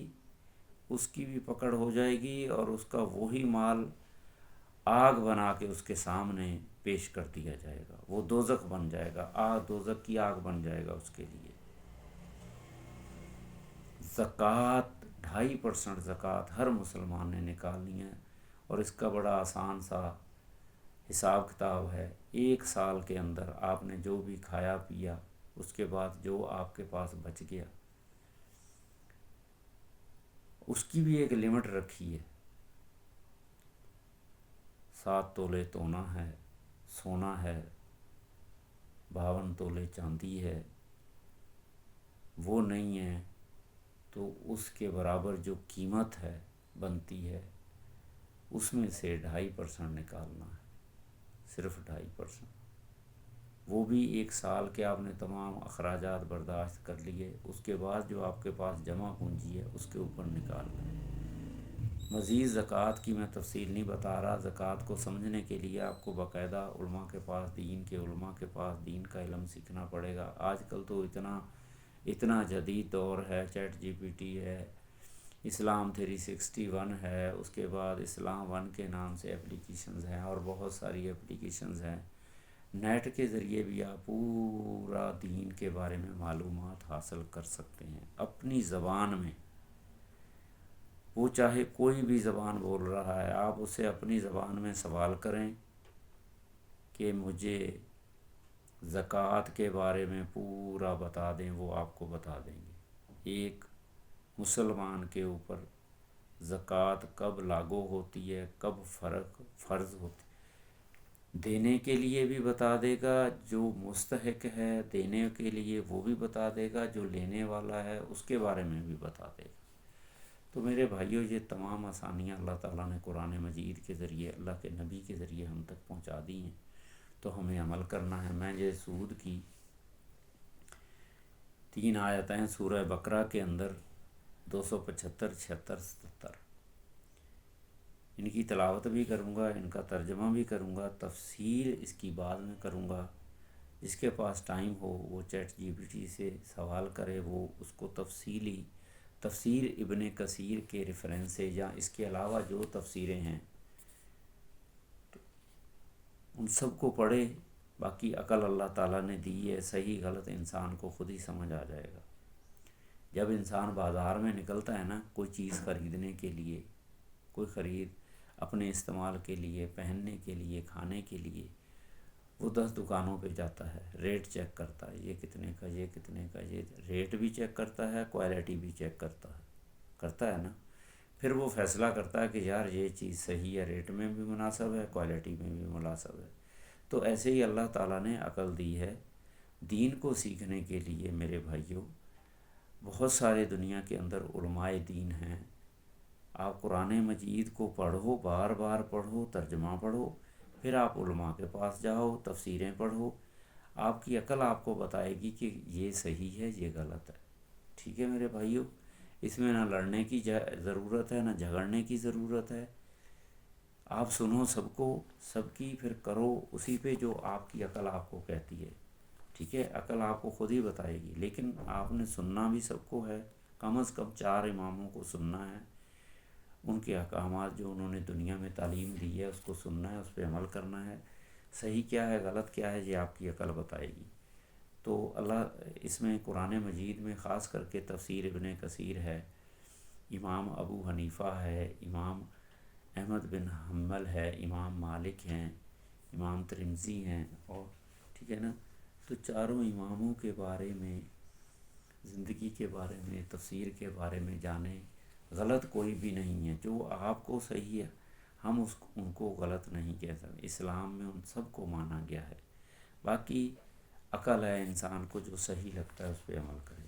اس کی بھی پکڑ ہو جائے گی، اور اس کا وہی مال آگ بنا کے اس کے سامنے پیش کر دیا جائے گا. وہ دوزخ بن جائے گا، دوزخ کی آگ بن جائے گا اس کے لیے. زکوٰۃ 2.5% زکوٰۃ ہر مسلمان نے نکالنی ہے، اور اس کا بڑا آسان سا حساب کتاب ہے. 1 سال کے اندر آپ نے جو بھی کھایا پیا، اس کے بعد جو آپ کے پاس بچ گیا اس کی بھی ایک لمٹ رکھی ہے. 7 تولے سونا ہے، 52 تولے چاندی ہے، وہ نہیں ہے تو اس کے برابر جو قیمت ہے بنتی ہے اس میں سے 2.5% نکالنا ہے، صرف 2.5%. وہ بھی 1 سال کے آپ نے تمام اخراجات برداشت کر لیے، اس کے بعد جو آپ کے پاس جمع پونجی ہے اس کے اوپر نکالنا ہے. مزید زکوٰۃ کی میں تفصیل نہیں بتا رہا. زکوٰۃ کو سمجھنے کے لیے آپ کو باقاعدہ علماء کے پاس دین کا علم سیکھنا پڑے گا. آج کل تو اتنا جدید دور ہے، چیٹ جی پی ٹی ہے، اسلام 361 ہے، اس کے بعد اسلام 1 کے نام سے اپلیکیشنز ہیں، اور بہت ساری اپلیکیشنز ہیں. نیٹ کے ذریعے بھی آپ پورا دین کے بارے میں معلومات حاصل کر سکتے ہیں اپنی زبان میں. وہ چاہے کوئی بھی زبان بول رہا ہے، آپ اسے اپنی زبان میں سوال کریں کہ مجھے زکوٰۃ کے بارے میں پورا بتا دیں، وہ آپ کو بتا دیں گے. ایک مسلمان کے اوپر زکوٰۃ کب لاگو ہوتی ہے، کب فرض ہوتی ہے، دینے کے لیے بھی بتا دے گا. جو مستحق ہے دینے کے لیے وہ بھی بتا دے گا، جو لینے والا ہے اس کے بارے میں بھی بتا دے گا. تو میرے بھائیوں، یہ تمام آسانیاں اللہ تعالیٰ نے قرآن مجید کے ذریعے، اللہ کے نبی کے ذریعے ہم تک پہنچا دی ہیں، تو ہمیں عمل کرنا ہے. میں یہ سود کی 3 آیتیں سورہ بقرہ کے اندر 275، 76، 77 ان کی تلاوت بھی کروں گا، ان کا ترجمہ بھی کروں گا، تفسیر اس کی بعد میں کروں گا. جس کے پاس ٹائم ہو وہ چیٹ جی پی ٹی سے سوال کرے، وہ اس کو تفسیر ابن کثیر کے ریفرنس سے یا اس کے علاوہ جو تفسیریں ہیں ان سب کو پڑھے. باقی عقل اللہ تعالیٰ نے دی ہے، صحیح غلط انسان کو خود ہی سمجھ آ جائے گا. جب انسان بازار میں نکلتا ہے نا کوئی چیز خریدنے کے لیے، کوئی خرید اپنے استعمال کے لیے، پہننے کے لیے، کھانے کے لیے، وہ 10 دکانوں پہ جاتا ہے، ریٹ چیک کرتا ہے، یہ کتنے کا، یہ کتنے کا، یہ ریٹ بھی چیک کرتا ہے، کوالٹی بھی چیک کرتا ہے نا. پھر وہ فیصلہ کرتا ہے کہ یار یہ چیز صحیح ہے، ریٹ میں بھی مناسب ہے، کوالٹی میں بھی مناسب ہے. تو ایسے ہی اللہ تعالیٰ نے عقل دی ہے دین کو سیکھنے کے لیے. میرے بھائیوں، بہت سارے دنیا کے اندر علماء دین ہیں. آپ قرآن مجید کو پڑھو، بار بار پڑھو، ترجمہ پڑھو، پھر آپ علماء کے پاس جاؤ، تفسیریں پڑھو. آپ کی عقل آپ کو بتائے گی کہ یہ صحیح ہے، یہ غلط ہے. ٹھیک ہے میرے بھائیوں، اس میں نہ لڑنے کی ضرورت ہے، نہ جھگڑنے کی ضرورت ہے. آپ سنو سب کی، پھر کرو اسی پہ جو آپ کی عقل آپ کو کہتی ہے. ٹھیک ہے، عقل آپ کو خود ہی بتائے گی، لیکن آپ نے سننا بھی سب کو ہے. کم از کم 4 اماموں کو سننا ہے، ان کے احکامات جو انہوں نے دنیا میں تعلیم دی ہے اس کو سننا ہے، اس پہ عمل کرنا ہے. صحیح کیا ہے، غلط کیا ہے، یہ آپ کی عقل بتائے گی. تو اللہ اس میں قرآن مجید میں خاص کر کے تفسیر ابن کثیر ہے، امام ابو حنیفہ ہے، امام احمد بن حنبل ہے، امام مالک ہیں، امام ترمذی ہیں، اور ٹھیک ہے نا. تو چاروں اماموں کے بارے میں، زندگی کے بارے میں، تفسیر کے بارے میں جانیں. غلط کوئی بھی نہیں ہے، جو آپ کو صحیح ہے ہم ان کو غلط نہیں کہہ سکتے. اسلام میں ان سب کو مانا گیا ہے. باقی عقل ہے انسان کو، جو صحیح لگتا ہے اس پہ عمل کرے.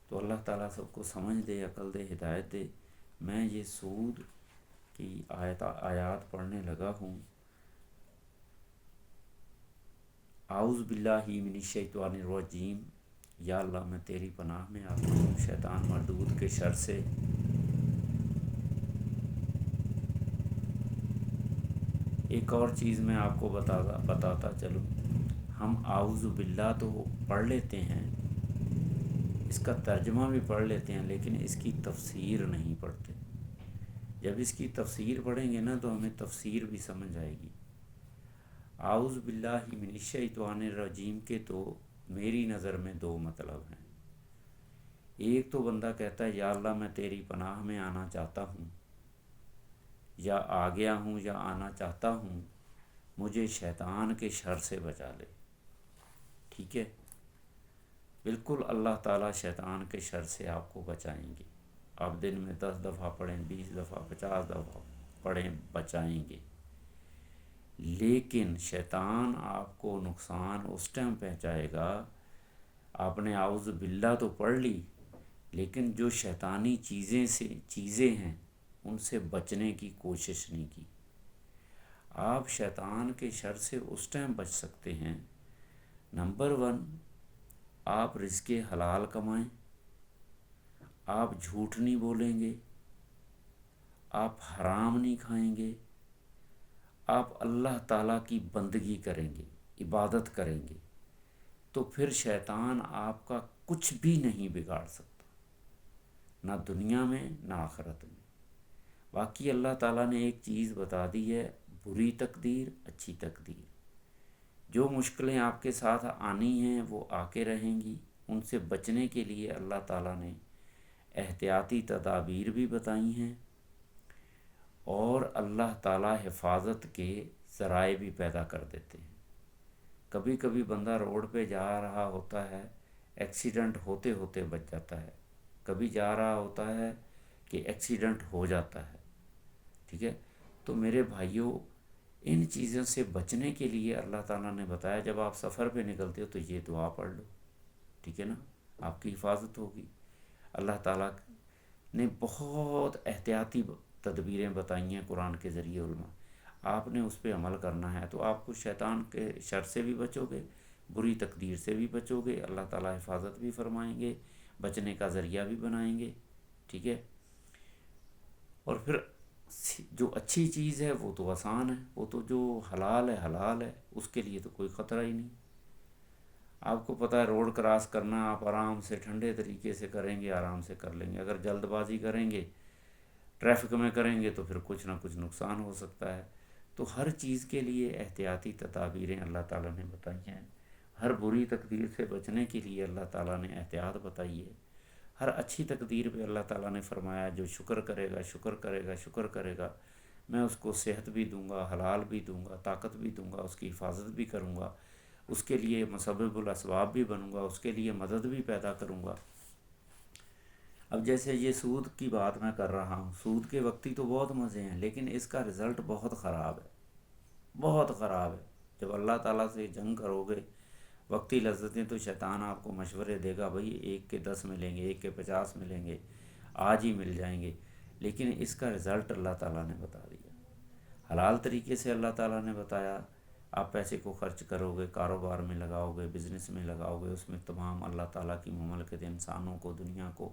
تو اللہ تعالیٰ سب کو سمجھ دے، عقل دے، ہدایت دے. میں یہ سود کی آیات پڑھنے لگا ہوں. اعوذ باللہ من الشیطان الرجیم. یا اللہ میں تیری پناہ میں آتا ہوں شیطان مردود کے شر سے۔ ایک اور چیز میں آپ کو بتاتا چلوں، ہم اعوذ باللہ تو پڑھ لیتے ہیں، اس کا ترجمہ بھی پڑھ لیتے ہیں، لیکن اس کی تفسیر نہیں پڑھتے۔ جب اس کی تفسیر پڑھیں گے نا تو ہمیں تفسیر بھی سمجھ آئے گی۔ اعوذ باللہ من الشیطان الرجیم کے تو میری نظر میں دو مطلب ہیں۔ ایک تو بندہ کہتا ہے یا اللہ میں تیری پناہ میں آنا چاہتا ہوں، یا آ گیا ہوں یا آنا چاہتا ہوں، مجھے شیطان کے شر سے بچا لے۔ ٹھیک ہے، بالکل اللہ تعالیٰ شیطان کے شر سے آپ کو بچائیں گے۔ آپ دن میں 10 دفعہ پڑھیں، 20 دفعہ، 50 دفعہ پڑھیں، بچائیں گے۔ لیکن شیطان آپ کو نقصان اس ٹائم پہنچائے گا، آپ نے اعوذ باللہ تو پڑھ لی، لیکن جو شیطانی چیزیں ہیں ان سے بچنے کی کوشش نہیں کی۔ آپ شیطان کے شر سے اس ٹائم بچ سکتے ہیں، نمبر 1، آپ رزق حلال کمائیں، آپ جھوٹ نہیں بولیں گے، آپ حرام نہیں کھائیں گے، آپ اللہ تعالیٰ کی بندگی کریں گے، عبادت کریں گے، تو پھر شیطان آپ کا کچھ بھی نہیں بگاڑ سکتا، نہ دنیا میں نہ آخرت میں۔ باقی اللہ تعالیٰ نے ایک چیز بتا دی ہے، بری تقدیر اچھی تقدیر۔ جو مشکلیں آپ کے ساتھ آنی ہیں وہ آ کے رہیں گی، ان سے بچنے کے لیے اللہ تعالیٰ نے احتیاطی تدابیر بھی بتائی ہیں، اور اللہ تعالیٰ حفاظت کے ذرائع بھی پیدا کر دیتے ہیں۔ کبھی کبھی بندہ روڈ پہ جا رہا ہوتا ہے، ایکسیڈنٹ ہوتے ہوتے بچ جاتا ہے، کبھی جا رہا ہوتا ہے کہ ایکسیڈنٹ ہو جاتا ہے۔ ٹھیک ہے، تو میرے بھائیوں، ان چیزوں سے بچنے کے لیے اللہ تعالیٰ نے بتایا جب آپ سفر پہ نکلتے ہو تو یہ دعا پڑھ لو۔ ٹھیک ہے نا، آپ کی حفاظت ہوگی۔ اللہ تعالیٰ نے بہت احتیاطی تدبیریں بتائی ہیں قرآن کے ذریعے علماء، آپ نے اس پہ عمل کرنا ہے تو آپ کو شیطان کے شر سے بھی بچو گے، بری تقدیر سے بھی بچو گے، اللہ تعالیٰ حفاظت بھی فرمائیں گے، بچنے کا ذریعہ بھی بنائیں گے۔ ٹھیک ہے، اور پھر جو اچھی چیز ہے وہ تو آسان ہے، وہ تو جو حلال ہے حلال ہے، اس کے لیے تو کوئی خطرہ ہی نہیں۔ آپ کو پتہ ہے روڈ کراس کرنا آپ آرام سے ٹھنڈے طریقے سے کریں گے، آرام سے کر لیں گے۔ اگر جلد بازی کریں گے، ٹریفک میں کریں گے تو پھر کچھ نہ کچھ نقصان ہو سکتا ہے۔ تو ہر چیز کے لیے احتیاطی تدابیریں اللہ تعالیٰ نے بتائی ہیں، ہر بری تقدیر سے بچنے کے لیے اللہ تعالیٰ نے احتیاط بتائی ہے، ہر اچھی تقدیر پہ اللہ تعالیٰ نے فرمایا جو شکر کرے گا شکر کرے گا شکر کرے گا، میں اس کو صحت بھی دوں گا، حلال بھی دوں گا، طاقت بھی دوں گا، اس کی حفاظت بھی کروں گا، اس کے لیے مسبب الاسباب بھی بنوں گا، اس کے لیے مدد بھی پیدا کروں گا۔ اب جیسے یہ سود کی بات میں کر رہا ہوں، سود کے وقتی تو بہت مزے ہیں، لیکن اس کا رزلٹ بہت خراب ہے، بہت خراب ہے۔ جب اللہ تعالیٰ سے جنگ کرو گے وقتی لذتیں، تو شیطان آپ کو مشورے دے گا، بھائی 1 کے 10 ملیں گے، 1 کے 50 ملیں گے، آج ہی مل جائیں گے، لیکن اس کا رزلٹ اللہ تعالیٰ نے بتا دیا۔ حلال طریقے سے اللہ تعالیٰ نے بتایا، آپ پیسے کو خرچ کرو گے، کاروبار میں لگاؤ گے، بزنس میں لگاؤ گے، اس میں تمام اللہ تعالیٰ کی مملکت، انسانوں کو، دنیا کو،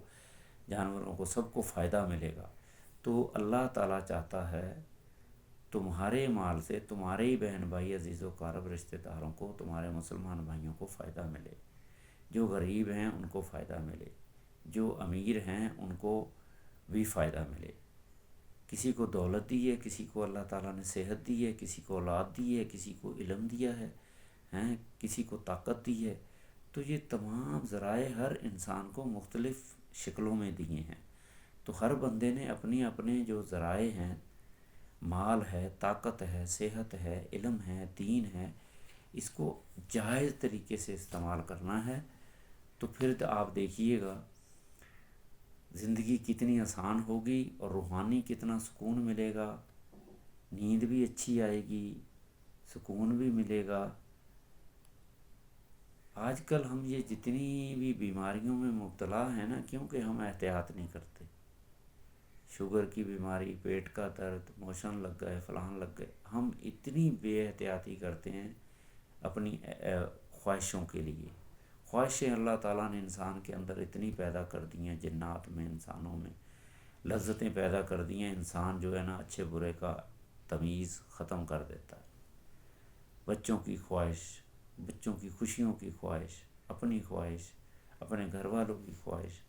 جانوروں کو، سب کو فائدہ ملے گا۔ تو اللہ تعالیٰ چاہتا ہے تمہارے مال سے تمہارے ہی بہن بھائی، عزیز و اقارب رشتہ داروں کو، تمہارے مسلمان بھائیوں کو فائدہ ملے، جو غریب ہیں ان کو فائدہ ملے، جو امیر ہیں ان کو بھی فائدہ ملے۔ کسی کو دولت دی ہے، کسی کو اللہ تعالیٰ نے صحت دی ہے، کسی کو اولاد دی ہے، کسی کو علم دیا ہے، کسی کو طاقت دی ہے، تو یہ تمام ذرائع ہر انسان کو مختلف شکلوں میں دیے ہیں۔ تو ہر بندے نے اپنی اپنے جو ذرائع ہیں، مال ہے، طاقت ہے، صحت ہے، علم ہے، دین ہے، اس کو جائز طریقے سے استعمال کرنا ہے، تو پھر آپ دیکھیے گا زندگی کتنی آسان ہوگی، اور روحانی کتنا سکون ملے گا، نیند بھی اچھی آئے گی، سکون بھی ملے گا۔ آج کل ہم یہ جتنی بھی بیماریوں میں مبتلا ہیں نا، کیونکہ ہم احتیاط نہیں کرتے، شوگر کی بیماری، پیٹ کا درد، موشن لگ گئے، فلان لگ گئے، ہم اتنی بے احتیاطی کرتے ہیں اپنی خواہشوں کے لیے۔ خواہشیں اللہ تعالیٰ نے انسان کے اندر اتنی پیدا کر دی ہیں، جنات میں، انسانوں میں لذتیں پیدا کر دی ہیں، انسان جو ہے نا اچھے برے کا تمیز ختم کر دیتا ہے۔ بچوں کی خواہش، بچوں کی خوشیوں کی خواہش، اپنی خواہش، اپنے گھر والوں کی خواہش،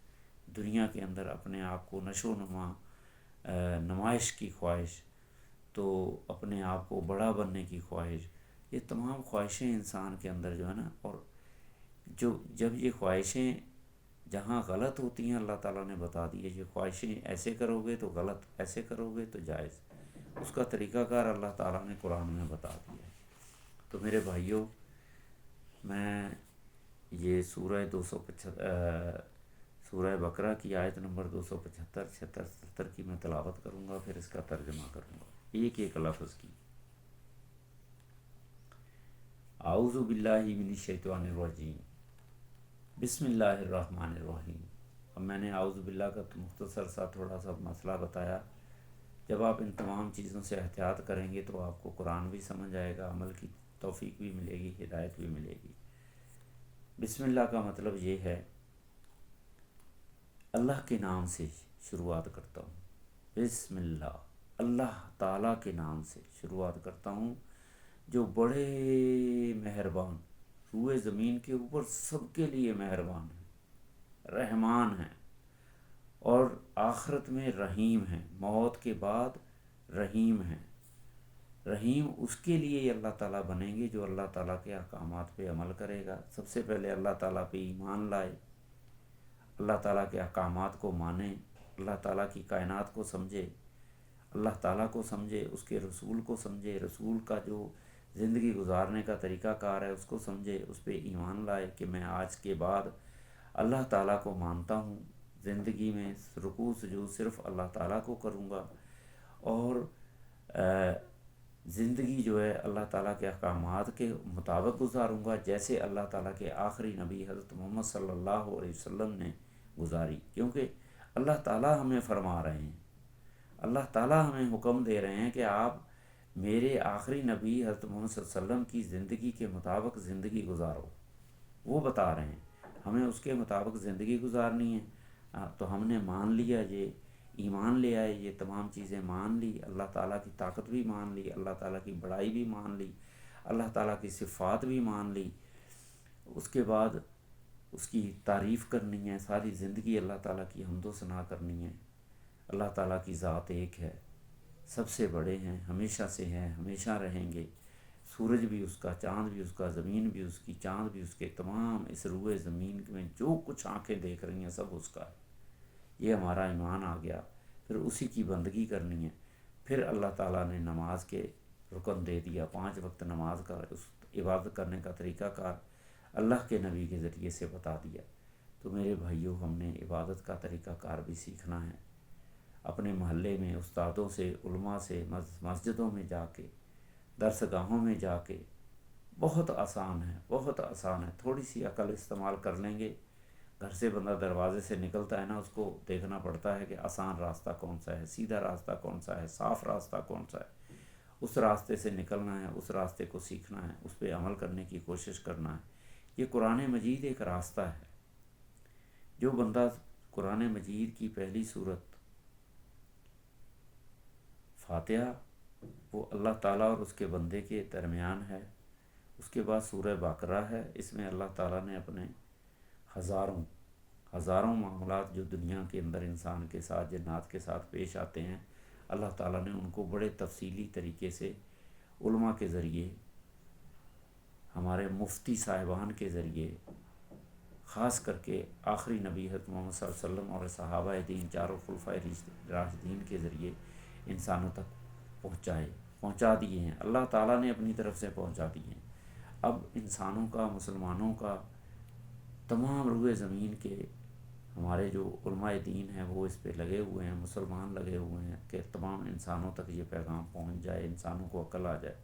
دنیا کے اندر اپنے آپ کو نشو و نما نمائش کی خواہش، تو اپنے آپ کو بڑا بننے کی خواہش، یہ تمام خواہشیں انسان کے اندر جو ہے نا، اور جب یہ خواہشیں جہاں غلط ہوتی ہیں اللہ تعالیٰ نے بتا دی ہے، یہ خواہشیں ایسے کرو گے تو غلط، ایسے کرو گے تو جائز، اس کا طریقہ کار اللہ تعالیٰ نے قرآن میں بتا دیا ہے۔ تو میرے بھائیوں، میں یہ سورہ بقرہ کی آیت نمبر 275، 76، 77 کی میں تلاوت کروں گا، پھر اس کا ترجمہ کروں گا ایک ایک لفظ کی۔ اعوذ باللہ من الشیطان الرجیم، بسم اللہ الرحمن الرحیم۔ اب میں نے اعوذ باللہ کا مختصر سا تھوڑا سا مسئلہ بتایا۔ جب آپ ان تمام چیزوں سے احتیاط کریں گے تو آپ کو قرآن بھی سمجھ آئے گا، عمل کی توفیق بھی ملے گی، ہدایت بھی ملے گی۔ بسم اللہ کا مطلب یہ ہے اللہ کے نام سے شروعات کرتا ہوں۔ بسم اللہ، اللہ تعالیٰ کے نام سے شروعات کرتا ہوں جو بڑے مہربان، روئے زمین کے اوپر سب کے لیے مہربان ہیں، رحمان ہیں، اور آخرت میں رحیم ہیں، موت کے بعد رحیم ہیں۔ رحیم اس کے لیے ہی اللہ تعالیٰ بنیں گے جو اللہ تعالیٰ کے احکامات پہ عمل کرے گا۔ سب سے پہلے اللہ تعالیٰ پہ ایمان لائے، اللہ تعالیٰ کے احکامات کو مانیں، اللہ تعالیٰ کی کائنات کو سمجھے، اللہ تعالیٰ کو سمجھے، اس کے رسول کو سمجھے، رسول کا جو زندگی گزارنے کا طریقہ کار ہے اس کو سمجھے، اس پہ ایمان لائے کہ میں آج کے بعد اللہ تعالیٰ کو مانتا ہوں، زندگی میں رکوع سجود صرف اللہ تعالیٰ کو کروں گا، اور زندگی جو ہے اللہ تعالیٰ کے احکامات کے مطابق گزاروں گا، جیسے اللہ تعالیٰ کے آخری نبی حضرت محمد صلی اللہ علیہ وسلم نے گزاری۔ کیونکہ اللہ تعالیٰ ہمیں فرما رہے ہیں، اللہ تعالیٰ ہمیں حکم دے رہے ہیں کہ آپ میرے آخری نبی حضرت محمد صلی اللہ علیہ وسلم کی زندگی کے مطابق زندگی گزارو، وہ بتا رہے ہیں ہمیں اس کے مطابق زندگی گزارنی ہے۔ تو ہم نے مان لیا، یہ ایمان لے آئے، یہ تمام چیزیں مان لی، اللہ تعالیٰ کی طاقت بھی مان لی، اللہ تعالیٰ کی بڑائی بھی مان لی، اللہ تعالیٰ کی صفات بھی مان لی۔ اس کے بعد اس کی تعریف کرنی ہے، ساری زندگی اللہ تعالیٰ کی حمد و ثنا کرنی ہے۔ اللہ تعالیٰ کی ذات ایک ہے، سب سے بڑے ہیں، ہمیشہ سے ہیں، ہمیشہ رہیں گے۔ سورج بھی اس کا، چاند بھی اس کا، زمین بھی اس کی، چاند بھی اس کے، تمام اس روئے زمین میں جو کچھ آنکھیں دیکھ رہی ہیں سب اس کا ہے۔ یہ ہمارا ایمان آ گیا۔ پھر اسی کی بندگی کرنی ہے۔ پھر اللہ تعالیٰ نے نماز کے رکن دے دیا، 5 وقت نماز کا، اس عبادت کرنے کا طریقہ کار اللہ کے نبی کے ذریعے سے بتا دیا۔ تو میرے بھائیوں، ہم نے عبادت کا طریقہ کار بھی سیکھنا ہے، اپنے محلے میں استادوں سے، علماء سے، مسجدوں میں جا کے، درس گاہوں میں جا کے۔ بہت آسان ہے، بہت آسان ہے، تھوڑی سی عقل استعمال کر لیں گے۔ گھر سے بندہ دروازے سے نکلتا ہے نا، اس کو دیکھنا پڑتا ہے کہ آسان راستہ کون سا ہے، سیدھا راستہ کون سا ہے، صاف راستہ کون سا ہے، اس راستے سے نکلنا ہے، اس راستے کو سیکھنا ہے، اس پہ عمل کرنے کی کوشش کرنا ہے۔ یہ قرآن مجید ایک راستہ ہے۔ جو بندہ قرآن مجید کی پہلی سورت فاتحہ، وہ اللہ تعالیٰ اور اس کے بندے کے درمیان ہے۔ اس کے بعد سورہ بقرہ ہے، اس میں اللہ تعالیٰ نے اپنے ہزاروں معاملات جو دنیا کے اندر انسان کے ساتھ، جنات کے ساتھ پیش آتے ہیں، اللہ تعالیٰ نے ان کو بڑے تفصیلی طریقے سے علماء کے ذریعے، ہمارے مفتی صاحبان کے ذریعے، خاص کر کے آخری نبی حضرت محمد صلی اللہ علیہ وسلم اور صحابہ دین، چاروں خلفائے راشدین کے ذریعے انسانوں تک پہنچا دیے ہیں۔ اللہ تعالیٰ نے اپنی طرف سے پہنچا دیے ہیں۔ اب انسانوں کا، مسلمانوں کا، تمام روئے زمین کے ہمارے جو علماء دین ہیں وہ اس پہ لگے ہوئے ہیں، مسلمان لگے ہوئے ہیں کہ تمام انسانوں تک یہ پیغام پہنچ جائے، انسانوں کو عقل آ جائے۔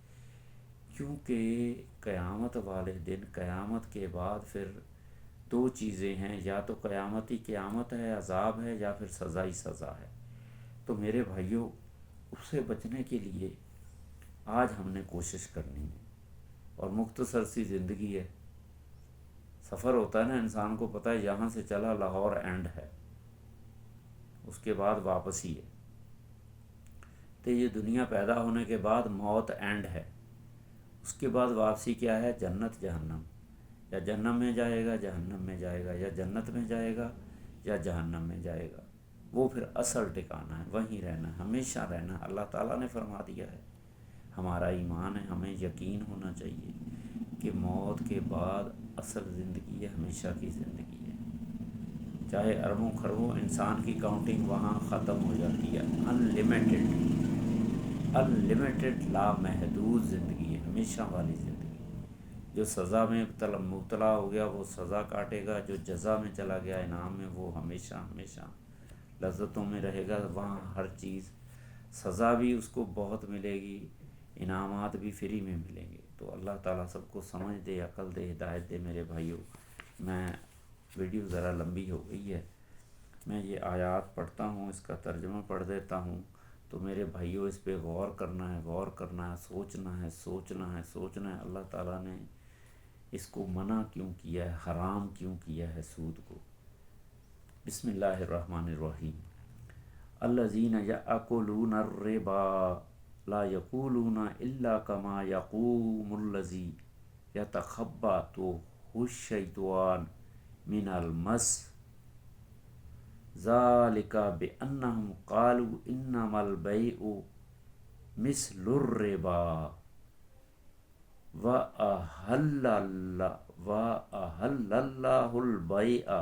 کیونکہ قیامت والے دن، قیامت کے بعد پھر 2 چیزیں ہیں، یا تو قیامت ہی قیامت ہے، عذاب ہے، یا پھر سزا ہی سزا ہے۔ تو میرے بھائیوں، اس سے بچنے کے لیے آج ہم نے کوشش کرنی ہے، اور مختصر سی زندگی ہے، سفر ہوتا ہے نا، انسان کو پتہ ہے یہاں سے چلا لاہور اینڈ ہے، اس کے بعد واپسی ہے، تو یہ دنیا پیدا ہونے کے بعد موت اینڈ ہے، اس کے بعد واپسی کیا ہے؟ جنت جہنم، یا جہنم میں جائے گا جہنم میں جائے گا، یا جنت میں جائے گا یا جہنم میں جائے گا، وہ پھر اصل ٹھکانا ہے، وہیں رہنا ہے، ہمیشہ رہنا ہے۔ اللہ تعالیٰ نے فرما دیا ہے، ہمارا ایمان ہے، ہمیں یقین ہونا چاہیے کہ موت کے بعد اصل زندگی ہے، ہمیشہ کی زندگی ہے، چاہے اربوں خربوں انسان کی کاؤنٹنگ وہاں ختم ہو جاتی ہے، ان لمیٹڈ لامحدود زندگی ہے، ہمیشہ والی زندگی۔ جو سزا میں مبتلا ہو گیا وہ سزا کاٹے گا، جو جزا میں چلا گیا انعام میں، وہ ہمیشہ ہمیشہ لذتوں میں رہے گا، وہاں ہر چیز، سزا بھی اس کو بہت ملے گی، انعامات بھی فری میں ملیں گے۔ تو اللہ تعالیٰ سب کو سمجھ دے، عقل دے، ہدایت دے۔ میرے بھائیوں، میں ویڈیو ذرا لمبی ہو گئی ہے، میں یہ آیات پڑھتا ہوں، اس کا ترجمہ پڑھ دیتا ہوں، تو میرے بھائیوں اس پہ غور کرنا ہے، غور کرنا ہے، سوچنا ہے، سوچنا ہے، سوچنا ہے اللہ تعالیٰ نے اس کو منع کیوں کیا ہے، حرام کیوں کیا ہے سود کو۔ بسم اللہ الرحمن الرحیم۔ الذین یأکلون الربا لا یقولون الا کما یقوم الذی یتخبطہ الشیطان من المس، ذالک بأنہم قالوا انما البیع مثل الربا وأحل اللہ البیع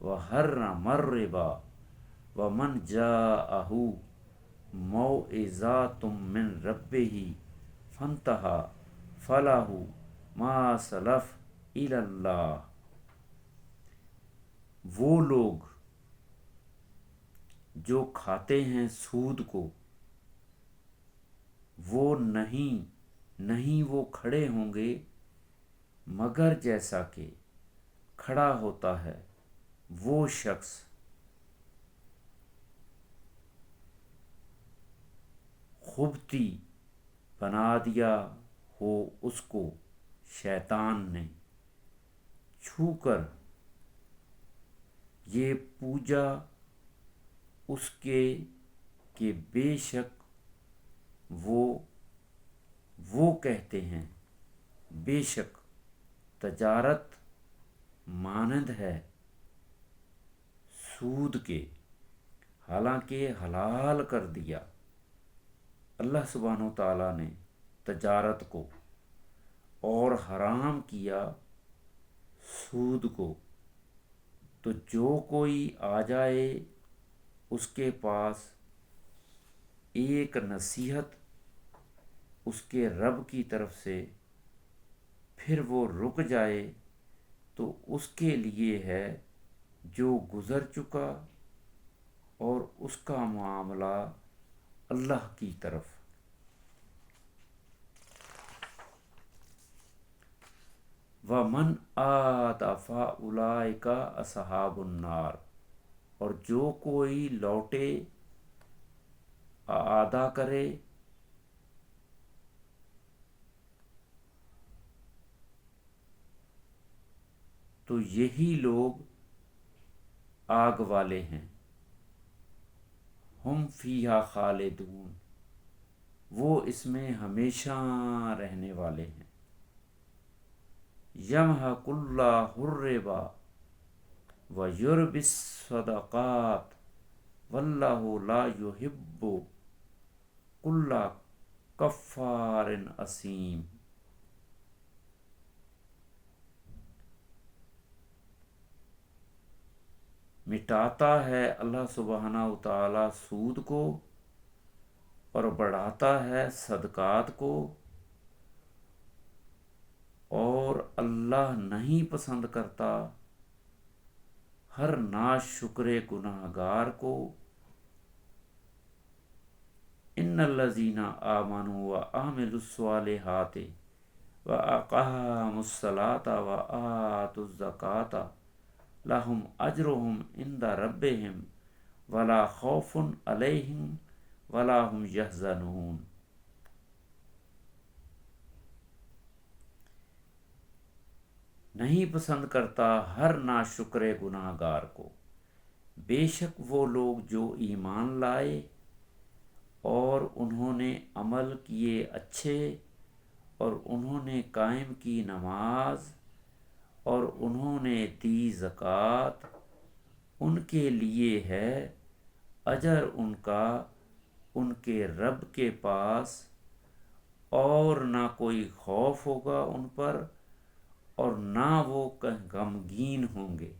وحرم الربا ومن جاءہ موعظۃ من ربہ فانتہی فلہ ما سلف الی اللہ۔ وہ لوگ جو کھاتے ہیں سود کو، وہ نہیں وہ کھڑے ہوں گے مگر جیسا کہ کھڑا ہوتا ہے وہ شخص خبطی بنا دیا ہو اس کو شیطان نے، چھو کر یہ پوجا اس کے کہ بے شک وہ کہتے ہیں بے شک تجارت مانند ہے سود کے، حالانکہ حلال کر دیا اللہ سبحانہ و تعالیٰ نے تجارت کو اور حرام کیا سود کو۔ تو جو کوئی آ جائے اس کے پاس ایک نصیحت اس کے رب کی طرف سے، پھر وہ رک جائے، تو اس کے لیے ہے جو گزر چکا اور اس کا معاملہ اللہ کی طرف۔ وَمَنْ آتَ فَأُولَئِكَ أَصْحَابُ النَّارِ، اور جو کوئی لوٹے ادا کرے تو یہی لوگ آگ والے ہیں، ہم فیہا خالدون، وہ اس میں ہمیشہ رہنے والے ہیں۔ یمحق اللہ الربا ویربی الصدقات واللہ لا یحب کل کفار اثیم۔ مٹاتا ہے اللہ سبحانہ و تعالیٰ سود کو اور بڑھاتا ہے صدقات کو، اور اللہ نہیں پسند کرتا ہر ناشکر گناہگار کو۔ ان الذین آمنوا وعملوا الصالحات واقاموا الصلاة وآتوا الزکاة لہم اجرہم عند ربہم ولا خوف علیہم ولا هم یحزنون۔ نہیں پسند کرتا ہر ناشکر گناہ گار کو۔ بے شک وہ لوگ جو ایمان لائے اور انہوں نے عمل کیے اچھے، اور انہوں نے قائم کی نماز، اور انہوں نے دی زکوٰۃ، ان کے لیے ہے اجر ان کا ان کے رب کے پاس، اور نہ کوئی خوف ہوگا ان پر اور نہ وہ غمگین ہوں گے۔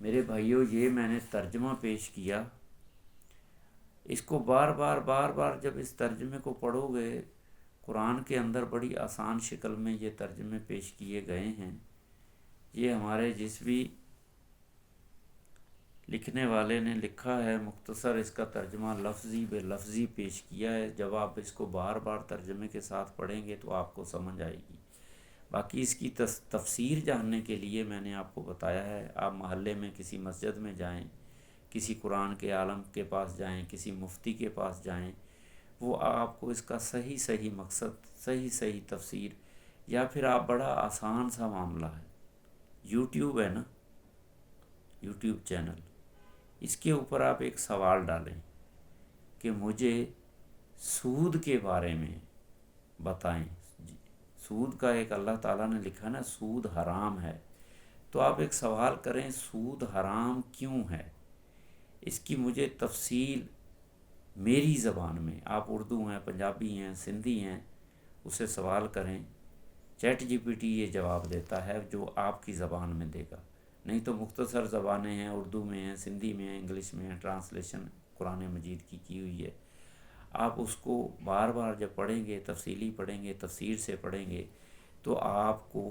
میرے بھائیوں، یہ میں نے ترجمہ پیش کیا، اس کو بار بار جب اس ترجمے کو پڑھو گے، قرآن کے اندر بڑی آسان شکل میں یہ ترجمے پیش کیے گئے ہیں۔ یہ ہمارے جس بھی لکھنے والے نے لکھا ہے، مختصر اس کا ترجمہ لفظی بے لفظی پیش کیا ہے۔ جب آپ اس کو بار بار ترجمے کے ساتھ پڑھیں گے تو آپ کو سمجھ آئے گی۔ باقی اس کی تفسیر جاننے کے لیے میں نے آپ کو بتایا ہے، آپ محلے میں کسی مسجد میں جائیں، کسی قرآن کے عالم کے پاس جائیں، کسی مفتی کے پاس جائیں، وہ آپ کو اس کا صحیح مقصد، صحیح تفسیر، یا پھر آپ بڑا آسان سا معاملہ ہے، یوٹیوب ہے نا، یوٹیوب چینل، اس کے اوپر آپ ایک سوال ڈالیں کہ مجھے سود کے بارے میں بتائیں۔ سود کا ایک اللہ تعالیٰ نے لکھا نا، سود حرام ہے، تو آپ ایک سوال کریں، سود حرام کیوں ہے، اس کی مجھے تفصیل میری زبان میں، آپ اردو ہیں، پنجابی ہیں، سندھی ہیں، اسے سوال کریں، چیٹ جی پی ٹی یہ جواب دیتا ہے جو آپ کی زبان میں دے گا۔ نہیں تو مختصر زبانیں ہیں، اردو میں ہیں، سندھی میں ہیں، انگلش میں ہیں، ٹرانسلیشن قرآن مجید کی ہوئی ہے۔ آپ اس کو بار بار جب پڑھیں گے، تفصیلی پڑھیں گے، تفسیر سے پڑھیں گے، تو آپ کو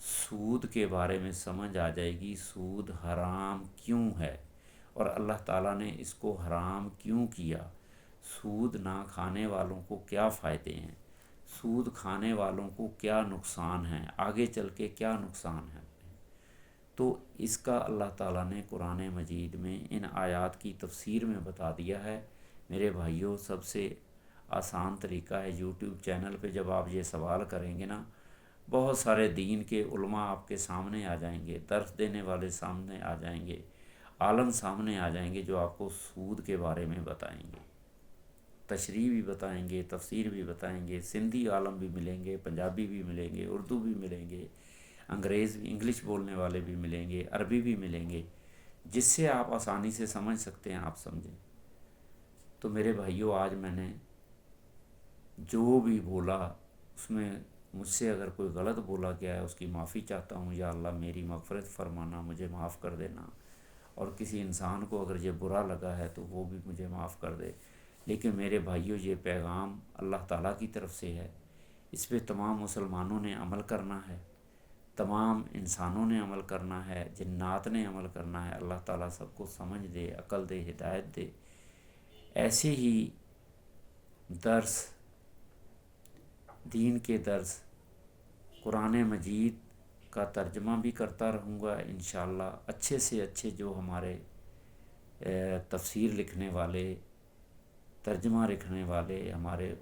سود کے بارے میں سمجھ آ جائے گی، سود حرام کیوں ہے اور اللہ تعالیٰ نے اس کو حرام کیوں کیا، سود نہ کھانے والوں کو کیا فائدے ہیں، سود کھانے والوں کو کیا نقصان ہے، آگے چل کے کیا نقصان ہے۔ تو اس کا اللہ تعالیٰ نے قرآن مجید میں ان آیات کی تفسیر میں بتا دیا ہے۔ میرے بھائیوں، سب سے آسان طریقہ ہے، یوٹیوب چینل پہ جب آپ یہ سوال کریں گے نا، بہت سارے دین کے علماء آپ کے سامنے آ جائیں گے، درس دینے والے سامنے آ جائیں گے، عالم سامنے آ جائیں گے، جو آپ کو سود کے بارے میں بتائیں گے، تشریح بھی بتائیں گے، تفسیر بھی بتائیں گے، سندھی عالم بھی ملیں گے، پنجابی بھی ملیں گے، اردو بھی ملیں گے، انگلش بولنے والے بھی ملیں گے، عربی بھی ملیں گے، جس سے آپ آسانی سے سمجھ سکتے ہیں، آپ سمجھیں۔ تو میرے بھائیوں، آج میں نے جو بھی بولا اس میں مجھ سے اگر کوئی غلط بولا گیا ہے، اس کی معافی چاہتا ہوں۔ یا اللہ میری مغفرت فرمانا، مجھے معاف کر دینا، اور کسی انسان کو اگر یہ برا لگا ہے تو وہ بھی مجھے معاف کر دے۔ لیکن میرے بھائیوں، یہ پیغام اللہ تعالیٰ کی طرف سے ہے، اس پہ تمام مسلمانوں نے عمل کرنا ہے، تمام انسانوں نے عمل کرنا ہے، جنات نے عمل کرنا ہے۔ اللہ تعالیٰ سب کو سمجھ دے، عقل دے، ہدایت دے۔ ایسے ہی درس، دین کے درس، قرآن مجید کا ترجمہ بھی کرتا رہوں گا انشاءاللہ۔ اچھے سے اچھے جو ہمارے تفسیر لکھنے والے، ترجمہ لکھنے والے، ہمارے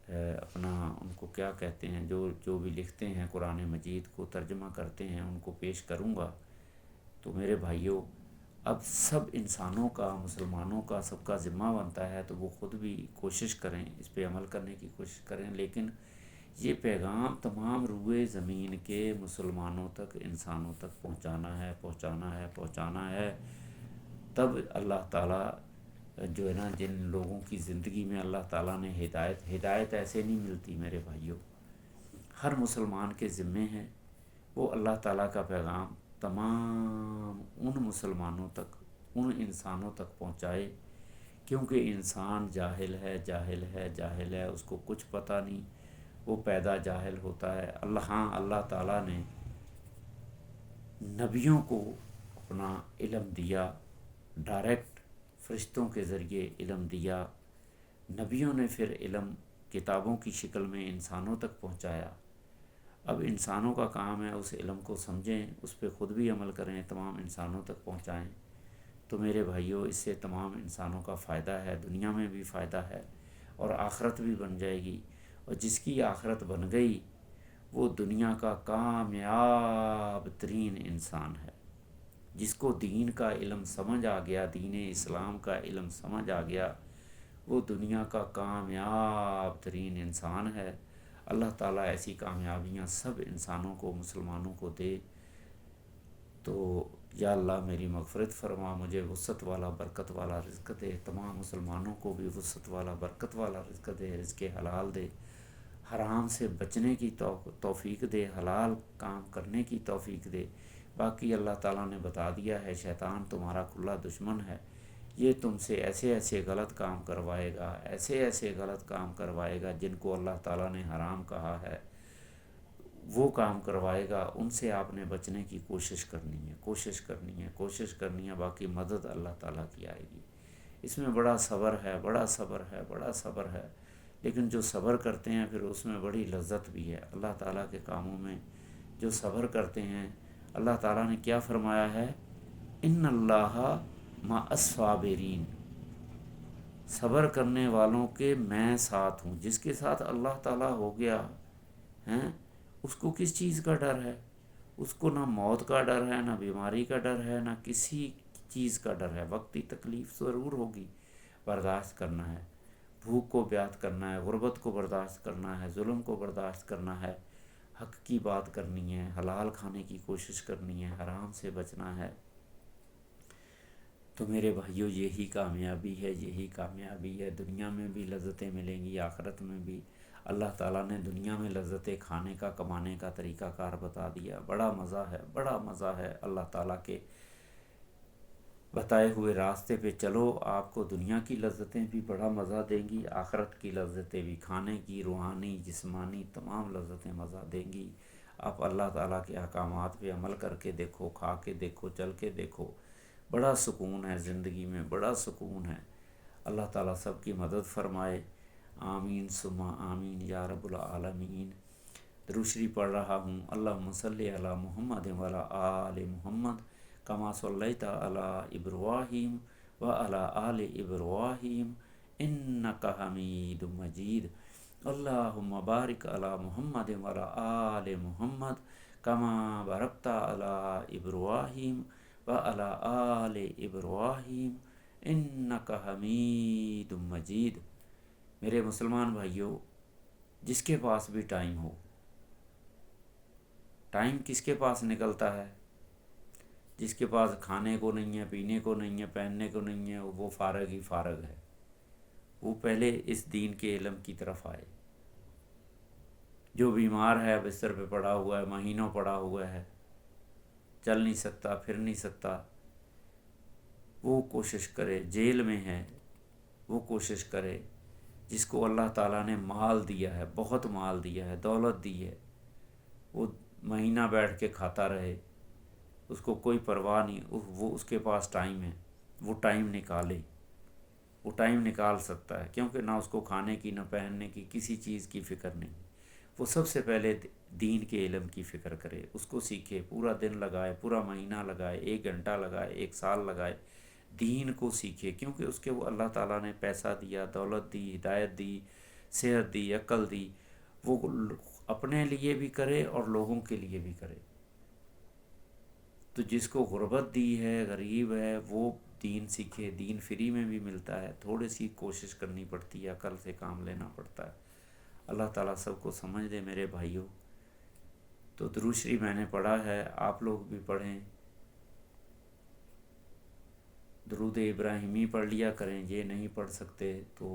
اپنا ان کو کیا کہتے ہیں، جو بھی لکھتے ہیں قرآن مجید کو ترجمہ کرتے ہیں، ان کو پیش کروں گا۔ تو میرے بھائیوں، اب سب انسانوں کا، مسلمانوں کا، سب کا ذمہ بنتا ہے، تو وہ خود بھی کوشش کریں، اس پہ عمل کرنے کی کوشش کریں، لیکن یہ پیغام تمام روئے زمین کے مسلمانوں تک، انسانوں تک پہنچانا ہے۔ تب اللہ تعالیٰ جو ہے نا، جن لوگوں کی زندگی میں اللہ تعالیٰ نے ہدایت ایسے نہیں ملتی میرے بھائیوں، ہر مسلمان کے ذمے ہے وہ اللہ تعالیٰ کا پیغام تمام ان مسلمانوں تک، ان انسانوں تک پہنچائے، کیونکہ انسان جاہل ہے، اس کو کچھ پتہ نہیں، وہ پیدا جاہل ہوتا ہے۔ اللہ تعالیٰ نے نبیوں کو اپنا علم دیا، ڈائریکٹ فرشتوں کے ذریعے علم دیا، نبیوں نے پھر علم کتابوں کی شکل میں انسانوں تک پہنچایا۔ اب انسانوں کا کام ہے اس علم کو سمجھیں، اس پہ خود بھی عمل کریں، تمام انسانوں تک پہنچائیں۔ تو میرے بھائیوں، اس سے تمام انسانوں کا فائدہ ہے، دنیا میں بھی فائدہ ہے اور آخرت بھی بن جائے گی، اور جس کی آخرت بن گئی وہ دنیا کا کامیاب ترین انسان ہے۔ جس کو دین کا علم سمجھ آ گیا، دین اسلام کا علم سمجھ آ گیا، وہ دنیا کا کامیاب ترین انسان ہے۔ اللہ تعالیٰ ایسی کامیابیاں سب انسانوں کو، مسلمانوں کو دے۔ تو یا اللہ میری مغفرت فرما، مجھے وسعت والا برکت والا رزق دے، تمام مسلمانوں کو بھی وسعت والا برکت والا رزق دے، رزق حلال دے، حرام سے بچنے کی توفیق دے، حلال کام کرنے کی توفیق دے۔ باقی اللہ تعالیٰ نے بتا دیا ہے شیطان تمہارا کھلا دشمن ہے، یہ تم سے ایسے ایسے غلط کام کروائے گا، ایسے ایسے غلط کام کروائے گا جن کو اللہ تعالیٰ نے حرام کہا ہے، وہ کام کروائے گا۔ ان سے آپ نے بچنے کی کوشش کرنی ہے، کوشش کرنی ہے، باقی مدد اللہ تعالیٰ کی آئے گی۔ اس میں بڑا صبر ہے، بڑا صبر ہے، لیکن جو صبر کرتے ہیں پھر اس میں بڑی لذت بھی ہے۔ اللہ تعالیٰ کے کاموں میں جو صبر کرتے ہیں، اللہ تعالیٰ نے کیا فرمایا ہے؟ ان اللہ مع الصابرین، صبر کرنے والوں کے میں ساتھ ہوں۔ جس کے ساتھ اللہ تعالیٰ ہو گیا ہیں، اس کو کس چیز کا ڈر ہے؟ اس کو نہ موت کا ڈر ہے، نہ بیماری کا ڈر ہے، نہ کسی چیز کا ڈر ہے۔ وقتی تکلیف ضرور ہوگی، برداشت کرنا ہے، بھوک کو بیات کرنا ہے، غربت کو برداشت کرنا ہے، ظلم کو برداشت کرنا ہے، حق کی بات کرنی ہے، حلال کھانے کی کوشش کرنی ہے، حرام سے بچنا ہے۔ تو میرے بھائیوں، یہی کامیابی ہے، دنیا میں بھی لذتیں ملیں گی، آخرت میں بھی۔ اللہ تعالیٰ نے دنیا میں لذتیں کھانے کا، کمانے کا طریقہ کار بتا دیا۔ بڑا مزہ ہے اللہ تعالیٰ کے بتائے ہوئے راستے پہ چلو، آپ کو دنیا کی لذتیں بھی بڑا مزہ دیں گی، آخرت کی لذتیں بھی، کھانے کی، روحانی، جسمانی تمام لذتیں مزہ دیں گی۔ آپ اللہ تعالیٰ کے احکامات پہ عمل کر کے دیکھو، کھا کے دیکھو، چل کے دیکھو، بڑا سکون ہے زندگی میں، بڑا سکون ہے۔ اللہ تعالیٰ سب کی مدد فرمائے، آمین ثم آمین یا رب العالمین۔ درود شریف پڑھ رہا ہوں۔ اللہم صلی علی محمد وعلی آل محمد کما صلیت علی ابراہیم وعلی آل ابراہیم انک حمید مجید۔ اللہم بارک علی محمد وعلی آل محمد کما بارکت علی ابراہیم وعلی آل ابراہیم انک حمید مجید۔ میرے مسلمان بھائیوں، جس کے پاس بھی ٹائم ہو، ٹائم کس کے پاس نکلتا ہے؟ جس کے پاس کھانے کو نہیں ہے، پینے کو نہیں ہے، پہننے کو نہیں ہے، وہ فارغ ہی فارغ ہے۔ وہ پہلے اس دین کے علم کی طرف آئے۔ جو بیمار ہے، بستر پہ پڑا ہوا ہے، مہینوں پڑا ہوا ہے، چل نہیں سکتا، پھر نہیں سکتا، وہ کوشش کرے۔ جیل میں ہے، وہ کوشش کرے۔ جس کو اللہ تعالیٰ نے مال دیا ہے، بہت مال دیا ہے، دولت دی ہے، وہ مہینہ بیٹھ کے کھاتا رہے، اس کو کوئی پرواہ نہیں، وہ اس کے پاس ٹائم ہے، وہ ٹائم نکالے، وہ ٹائم نکال سکتا ہے، کیونکہ نہ اس کو کھانے کی، نہ پہننے کی، کسی چیز کی فکر نہیں۔ وہ سب سے پہلے دین کے علم کی فکر کرے، اس کو سیکھے، پورا دن لگائے، پورا مہینہ لگائے، 1 گھنٹہ لگائے، 1 سال لگائے، دین کو سیکھے، کیونکہ اس کے وہ اللہ تعالیٰ نے پیسہ دیا، دولت دی، ہدایت دی، صحت دی، عقل دی، وہ اپنے لیے بھی کرے اور لوگوں کے لیے بھی کرے۔ تو جس کو غربت دی ہے، غریب ہے، وہ دین سیکھے۔ دین فری میں بھی ملتا ہے، تھوڑی سی کوشش کرنی پڑتی ہے، عقل سے کام لینا پڑتا ہے۔ اللہ تعالیٰ سب کو سمجھ دے میرے بھائیوں۔ تو درود شریف میں نے پڑھا ہے، آپ لوگ بھی پڑھیں، درود ابراہیمی پڑھ لیا کریں۔ یہ نہیں پڑھ سکتے تو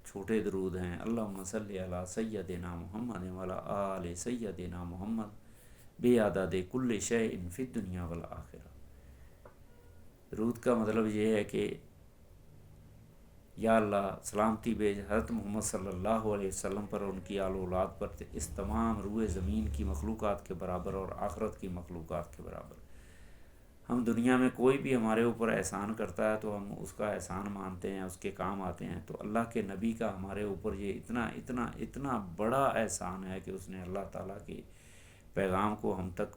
چھوٹے درود ہیں، اللہم صلی علی سیدنا محمد وعلی آل سیدنا محمد بعدد کل شیء فی الدنیا والآخرہ۔ درود کا مطلب یہ ہے کہ یا اللہ سلامتی بھیج حضرت محمد صلی اللہ علیہ وسلم پر، ان کی آل و اولاد پر، اس تمام روئے زمین کی مخلوقات کے برابر اور آخرت کی مخلوقات کے برابر۔ ہم دنیا میں کوئی بھی ہمارے اوپر احسان کرتا ہے تو ہم اس کا احسان مانتے ہیں، اس کے کام آتے ہیں۔ تو اللہ کے نبی کا ہمارے اوپر یہ اتنا بڑا احسان ہے کہ اس نے اللہ تعالیٰ کے پیغام کو ہم تک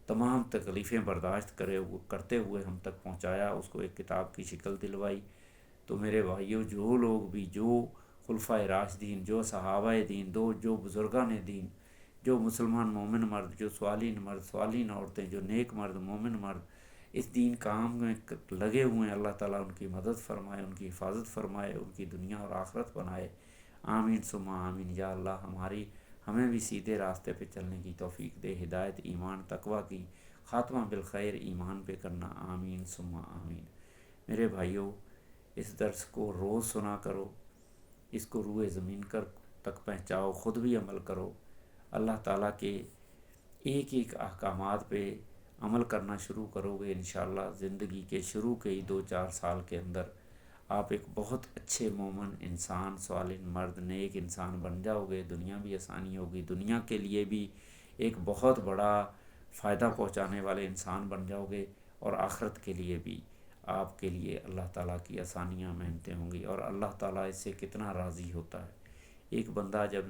تمام تکلیفیں برداشت کرتے ہوئے ہم تک پہنچایا، اس کو ایک کتاب کی شکل دلوائی۔ تو میرے بھائیوں، جو لوگ بھی، جو خلفائے راشدین، جو صحابہ دین، جو بزرگان دین، جو مسلمان مومن مرد، جو صالحین مرد، صالحین عورتیں، جو نیک مرد، مومن مرد اس دین کام میں لگے ہوئے ہیں، اللہ تعالیٰ ان کی مدد فرمائے، ان کی حفاظت فرمائے، ان کی دنیا اور آخرت بنائے۔ آمین ثم آمین۔ یا اللہ ہمیں بھی سیدھے راستے پہ چلنے کی توفیق دے، ہدایت، ایمان، تقوی کی، خاتمہ بالخیر ایمان پہ کرنا۔ آمین ثم آمین۔ میرے بھائیوں، اس درس کو روز سنا کرو، اس کو روئے زمین تک پہنچاؤ، خود بھی عمل کرو۔ اللہ تعالیٰ کے ایک ایک احکامات پہ عمل کرنا شروع کرو گے، انشاءاللہ زندگی کے شروع کے ہی 2-4 سال کے اندر آپ ایک بہت اچھے مومن انسان، صالح مرد، نیک انسان بن جاؤ گے۔ دنیا بھی آسانی ہوگی، دنیا کے لیے بھی ایک بہت بڑا فائدہ پہنچانے والے انسان بن جاؤ گے، اور آخرت کے لیے بھی آپ کے لیے اللہ تعالیٰ کی آسانیاں محنتیں ہوں گی، اور اللہ تعالیٰ اس سے کتنا راضی ہوتا ہے۔ ایک بندہ جب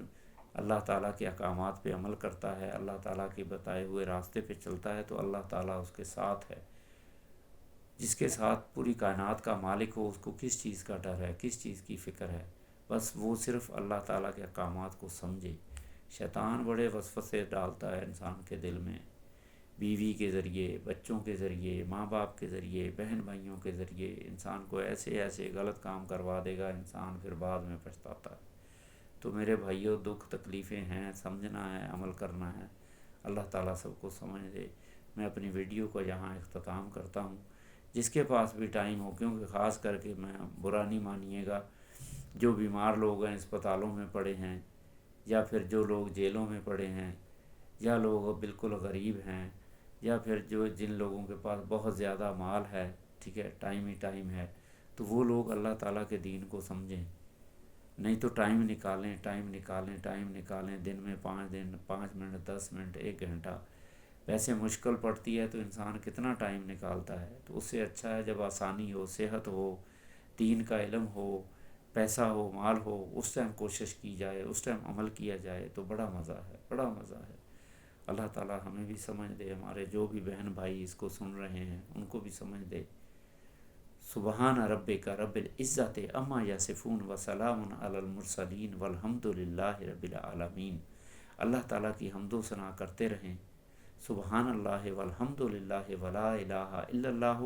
اللہ تعالیٰ کے احکامات پہ عمل کرتا ہے، اللہ تعالیٰ کے بتائے ہوئے راستے پہ چلتا ہے، تو اللہ تعالیٰ اس کے ساتھ ہے۔ جس کے ساتھ پوری کائنات کا مالک ہو، اس کو کس چیز کا ڈر ہے، کس چیز کی فکر ہے؟ بس وہ صرف اللہ تعالیٰ کے احکامات کو سمجھے۔ شیطان بڑے وسوسے ڈالتا ہے انسان کے دل میں، بیوی کے ذریعے، بچوں کے ذریعے، ماں باپ کے ذریعے، بہن بھائیوں کے ذریعے انسان کو ایسے ایسے غلط کام کروا دے گا، انسان پھر بعد میں پچھتاتا ہے۔ تو میرے بھائیوں، دکھ تکلیفیں ہیں، سمجھنا ہے، عمل کرنا ہے۔ اللہ تعالیٰ سب کو سمجھ دے۔ میں اپنی ویڈیو کو یہاں اختتام کرتا ہوں۔ جس کے پاس بھی ٹائم ہو، کیونکہ خاص کر کے میں برا نہیں مانیے گا، جو بیمار لوگ ہیں، اسپتالوں میں پڑے ہیں، یا پھر جو لوگ جیلوں میں پڑے ہیں، یا لوگ بالکل غریب ہیں، یا پھر جن لوگوں کے پاس بہت زیادہ مال ہے، ٹھیک ہے، ٹائم ہی ٹائم ہے، تو وہ لوگ اللہ تعالیٰ کے دین کو سمجھیں۔ نہیں تو ٹائم نکالیں دن میں 5 منٹ، 10 منٹ، 1 گھنٹہ۔ ویسے مشکل پڑتی ہے تو انسان کتنا ٹائم نکالتا ہے، تو اس سے اچھا ہے جب آسانی ہو، صحت ہو، دین کا علم ہو، پیسہ ہو، مال ہو، اس ٹائم کوشش کی جائے، اس ٹائم عمل کیا جائے، تو بڑا مزہ ہے، بڑا مزہ ہے۔ اللہ تعالیٰ ہمیں بھی سمجھ دے، ہمارے جو بھی بہن بھائی اس کو سن رہے ہیں ان کو بھی سمجھ دے۔ سبحان ربک رب العزت عما یصفون وسلام علی المرسلین والحمد للہ رب العالمین۔ اللہ تعالیٰ کی حمد و ثنا کرتے رہیں۔ سبحان اللہ والحمد للہ ولا الہ الا اللہ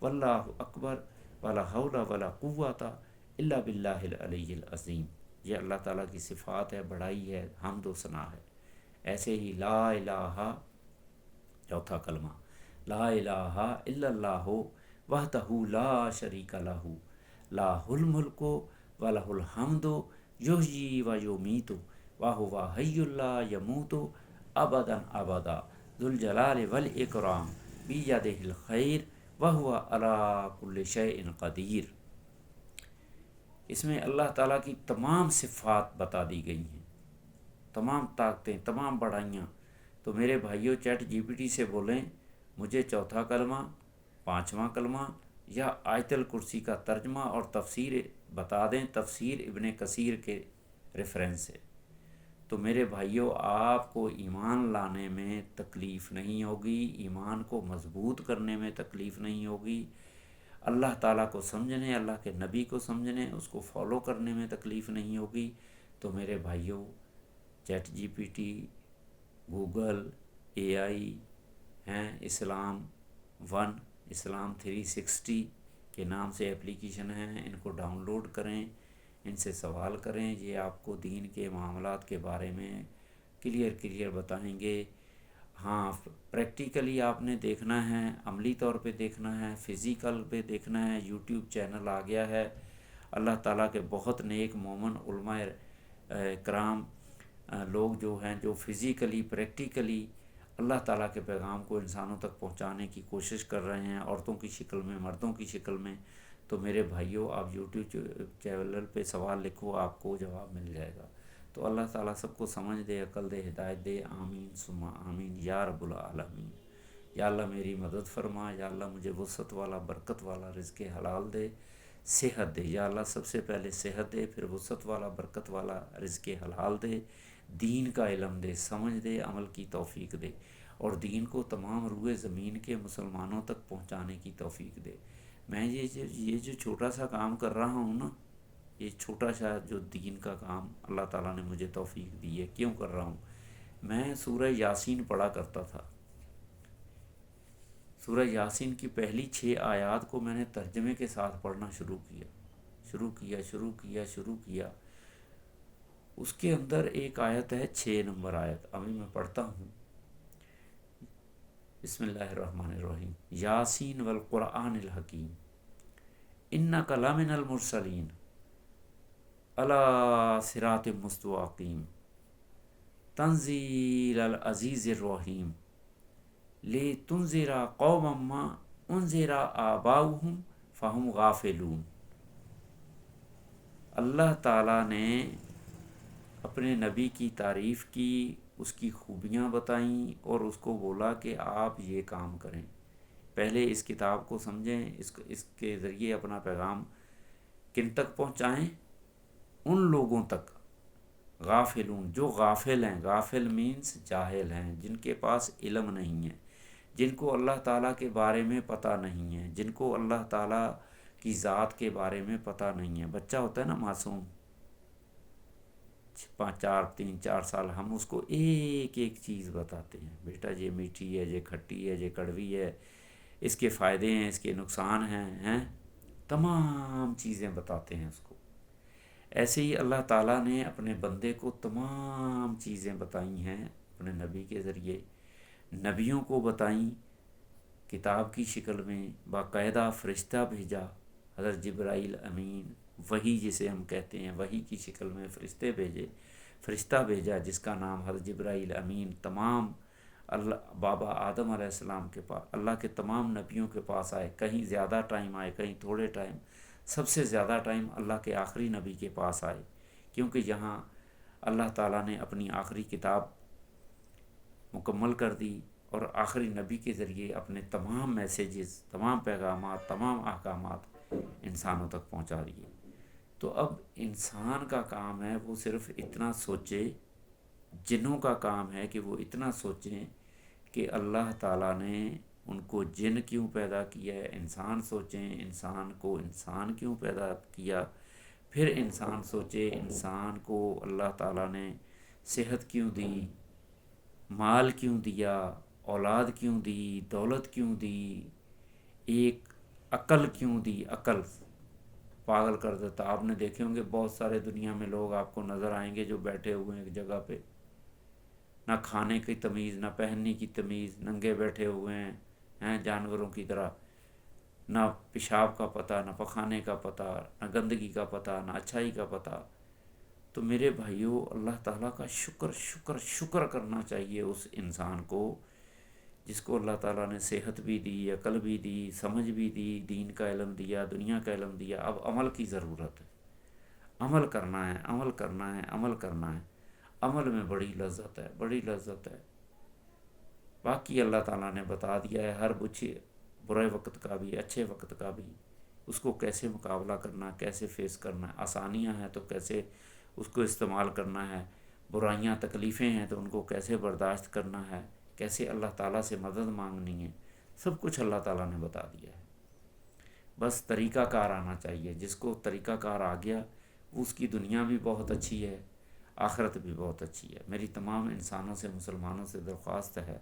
واللہ اکبر ولا حول ولا قوت الا باللہ العلی العظیم۔ یہ اللہ تعالیٰ کی صفات ہے، بڑائی ہے، حمد و ثنا ہے۔ ایسے ہی لا الہ، چوتھا کلمہ، لا الہ الا اللہ وحدہ لا شریک لہ لہ الملک ولہ الحمد یحیی و یمیت وہو حی لا یموت ابدا ابدا ذو الجلال والاکرام بیدہ الخیر وہو علی کل شیء قدیر۔ اس میں اللہ تعالیٰ کی تمام صفات بتا دی گئی ہیں، تمام طاقتیں، تمام بڑائیاں۔ تو میرے بھائیوں، چیٹ جی پی ٹی سے بولیں مجھے چوتھا کلمہ، 5واں کلمہ یا آیت الکرسی کا ترجمہ اور تفسیر بتا دیں، تفسیر ابن کثیر کے ریفرنس سے۔ تو میرے بھائیوں، آپ کو ایمان لانے میں تکلیف نہیں ہوگی، ایمان کو مضبوط کرنے میں تکلیف نہیں ہوگی، اللہ تعالیٰ کو سمجھنے، اللہ کے نبی کو سمجھنے، اس کو فالو کرنے میں تکلیف نہیں ہوگی۔ تو میرے بھائیوں، ChatGPT, Google, A I ہیں، اسلام 1، اسلام 360 کے نام سے اپلیکیشن ہیں، ان کو ڈاؤن لوڈ کریں، ان سے سوال کریں، یہ آپ کو دین کے معاملات کے بارے میں کلیئر بتائیں گے۔ ہاں، پریکٹیکلی آپ نے دیکھنا ہے، عملی طور پہ دیکھنا ہے، فزیکل پہ دیکھنا ہے۔ یوٹیوب چینل آ گیا ہے، اللہ تعالیٰ کے بہت نیک مومن علماء کرام لوگ جو ہیں، جو فزیکلی پریکٹیکلی اللہ تعالیٰ کے پیغام کو انسانوں تک پہنچانے کی کوشش کر رہے ہیں، عورتوں کی شکل میں، مردوں کی شکل میں۔ تو میرے بھائیوں، آپ یوٹیوب چینل پہ سوال لکھو، آپ کو جواب مل جائے گا۔ تو اللہ تعالیٰ سب کو سمجھ دے، عقل دے، ہدایت دے۔ آمین ثم آمین یا رب العالمین۔ یا اللہ میری مدد فرما، یا اللہ مجھے وسعت والا، برکت والا رزق حلال دے، صحت دے۔ یا اللہ سب سے پہلے صحت دے، پھر وسعت والا، برکت والا رزق حلال دے۔ دین کا علم دے، سمجھ دے، عمل کی توفیق دے، اور دین کو تمام روئے زمین کے مسلمانوں تک پہنچانے کی توفیق دے۔ میں یہ جو چھوٹا سا کام کر رہا ہوں نا، یہ چھوٹا سا جو دین کا کام اللہ تعالیٰ نے مجھے توفیق دی ہے، کیوں کر رہا ہوں؟ میں سورہ یاسین پڑھا کرتا تھا۔ سورہ یاسین کی پہلی 6 آیات کو میں نے ترجمے کے ساتھ پڑھنا شروع کیا۔ اس کے اندر ایک آیت ہے، 6 نمبر آیت، ابھی میں پڑھتا ہوں۔ بسم اللہ الرحمن الرحیم۔ یاسین والقرآن الحکیم انک لمن المرسلین علی صراط مستقیم تنزیل العزیز الرحیم لتنذر قوما ما انذر آباؤہم فہم غافلون۔ اللہ تعالیٰ نے اپنے نبی کی تعریف کی، اس کی خوبیاں بتائیں، اور اس کو بولا کہ آپ یہ کام کریں۔ پہلے اس کتاب کو سمجھیں، اس کے ذریعے اپنا پیغام کن تک پہنچائیں؟ ان لوگوں تک، غافلون، جو غافل ہیں۔ غافل مینس جاہل ہیں، جن کے پاس علم نہیں ہے، جن کو اللہ تعالیٰ کے بارے میں پتہ نہیں ہے، جن کو اللہ تعالیٰ کی ذات کے بارے میں پتہ نہیں ہے۔ بچہ ہوتا ہے نا معصوم، 3-4 سال، ہم اس کو ایک ایک چیز بتاتے ہیں، بیٹا یہ میٹھی ہے، یہ کھٹی ہے، یہ کڑوی ہے، اس کے فائدے ہیں، اس کے نقصان ہیں، تمام چیزیں بتاتے ہیں اس کو۔ ایسے ہی اللہ تعالیٰ نے اپنے بندے کو تمام چیزیں بتائی ہیں اپنے نبی کے ذریعے، نبیوں کو بتائیں کتاب کی شکل میں، باقاعدہ فرشتہ بھیجا، حضرت جبرائیل امین، وحی جسے ہم کہتے ہیں، وحی کی شکل میں فرشتہ بھیجا جس کا نام حضرت جبرائیل امین، تمام اللہ بابا آدم علیہ السلام کے پاس، اللہ کے تمام نبیوں کے پاس آئے، کہیں زیادہ ٹائم آئے، کہیں تھوڑے ٹائم، سب سے زیادہ ٹائم اللہ کے آخری نبی کے پاس آئے، کیونکہ یہاں اللہ تعالیٰ نے اپنی آخری کتاب مکمل کر دی اور آخری نبی کے ذریعے اپنے تمام میسیجز، تمام پیغامات، تمام احکامات انسانوں تک پہنچا دیے۔ تو اب انسان کا کام ہے وہ صرف اتنا سوچے، جنوں کا کام ہے کہ وہ اتنا سوچیں کہ اللہ تعالیٰ نے ان کو جن کیوں پیدا کیا ہے، انسان سوچیں انسان کو انسان کیوں پیدا کیا، پھر انسان سوچے انسان کو اللہ تعالیٰ نے صحت کیوں دی، مال کیوں دیا، اولاد کیوں دی، دولت کیوں دی، ایک عقل کیوں دی۔ عقل پاگل کر دیتا۔ آپ نے دیکھے ہوں گے بہت سارے دنیا میں لوگ آپ کو نظر آئیں گے جو بیٹھے ہوئے ہیں ایک جگہ پہ، نہ کھانے کی تمیز، نہ پہننے کی تمیز، ننگے بیٹھے ہوئے ہیں جانوروں کی طرح، نہ پیشاب کا پتہ، نہ پخانے کا پتہ، نہ گندگی کا پتہ، نہ اچھائی کا پتہ۔ تو میرے بھائیوں، اللہ تعالیٰ کا شکر کرنا چاہیے اس انسان کو جس کو اللہ تعالیٰ نے صحت بھی دی، عقل بھی دی، سمجھ بھی دی، دین کا علم دیا، دنیا کا علم دیا۔ اب عمل کی ضرورت ہے، عمل کرنا ہے، عمل کرنا ہے، عمل کرنا ہے۔ عمل میں بڑی لذت ہے، بڑی لذت ہے۔ باقی اللہ تعالیٰ نے بتا دیا ہے ہر برے وقت کا بھی، اچھے وقت کا بھی، اس کو کیسے مقابلہ کرنا، کیسے فیس کرنا ہے۔ آسانیاں ہیں تو کیسے اس کو استعمال کرنا ہے، برائیاں تکلیفیں ہیں تو ان کو کیسے برداشت کرنا ہے، کیسے اللہ تعالیٰ سے مدد مانگنی ہے، سب کچھ اللہ تعالیٰ نے بتا دیا ہے۔ بس طریقہ کار آنا چاہیے۔ جس کو طریقہ کار آ گیا اس کی دنیا بھی بہت اچھی ہے، آخرت بھی بہت اچھی ہے۔ میری تمام انسانوں سے، مسلمانوں سے درخواست ہے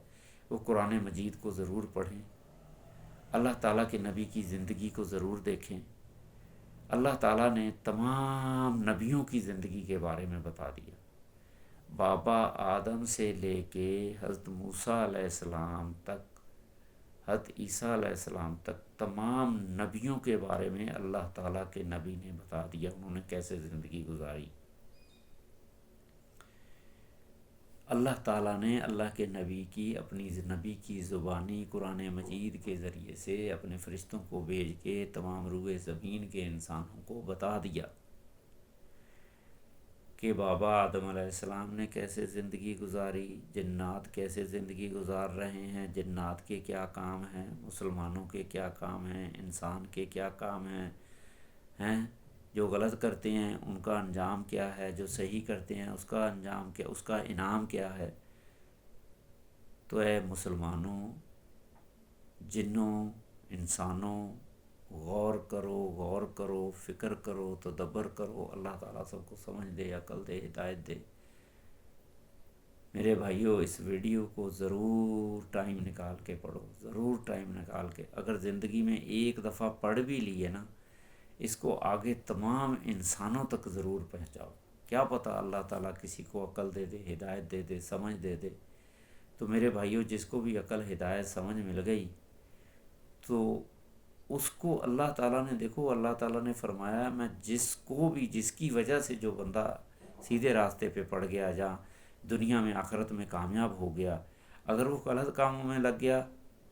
وہ قرآن مجید کو ضرور پڑھیں، اللہ تعالیٰ کے نبی کی زندگی کو ضرور دیکھیں۔ اللہ تعالیٰ نے تمام نبیوں کی زندگی کے بارے میں بتا دیا، بابا آدم سے لے کے حضرت موسیٰ علیہ السلام تک، حضرت عیسیٰ علیہ السلام تک، تمام نبیوں کے بارے میں اللہ تعالیٰ کے نبی نے بتا دیا انہوں نے کیسے زندگی گزاری۔ اللہ تعالیٰ نے اللہ کے نبی کی، اپنی نبی کی زبانی قرآن مجید کے ذریعے سے اپنے فرشتوں کو بھیج کے تمام روئے زمین کے انسانوں کو بتا دیا کہ بابا آدم علیہ السلام نے کیسے زندگی گزاری، جنات کیسے زندگی گزار رہے ہیں، جنات کے کیا کام ہیں، مسلمانوں کے کیا کام ہیں، انسان کے کیا کام ہیں، جو غلط کرتے ہیں ان کا انجام کیا ہے، جو صحیح کرتے ہیں اس کا انجام کیا، اس کا انعام کیا ہے۔ تو اے مسلمانوں، جنوں، انسانوں، غور کرو، غور کرو، فکر کرو، تدبر کرو۔ اللہ تعالیٰ سب کو سمجھ دے، عقل دے، ہدایت دے۔ میرے بھائیوں، اس ویڈیو کو ضرور ٹائم نکال کے پڑھو، ضرور ٹائم نکال کے۔ اگر زندگی میں ایک دفعہ پڑھ بھی لیے نا، اس کو آگے تمام انسانوں تک ضرور پہنچاؤ۔ کیا پتہ اللہ تعالیٰ کسی کو عقل دے دے، ہدایت دے دے، سمجھ دے دے۔ تو میرے بھائیوں، جس کو بھی عقل، ہدایت، سمجھ مل گئی تو اس کو اللہ تعالیٰ نے، دیکھو اللہ تعالیٰ نے فرمایا میں جس کو بھی، جس کی وجہ سے جو بندہ سیدھے راستے پہ پڑ گیا، جہاں دنیا میں آخرت میں کامیاب ہو گیا، اگر وہ غلط کاموں میں لگ گیا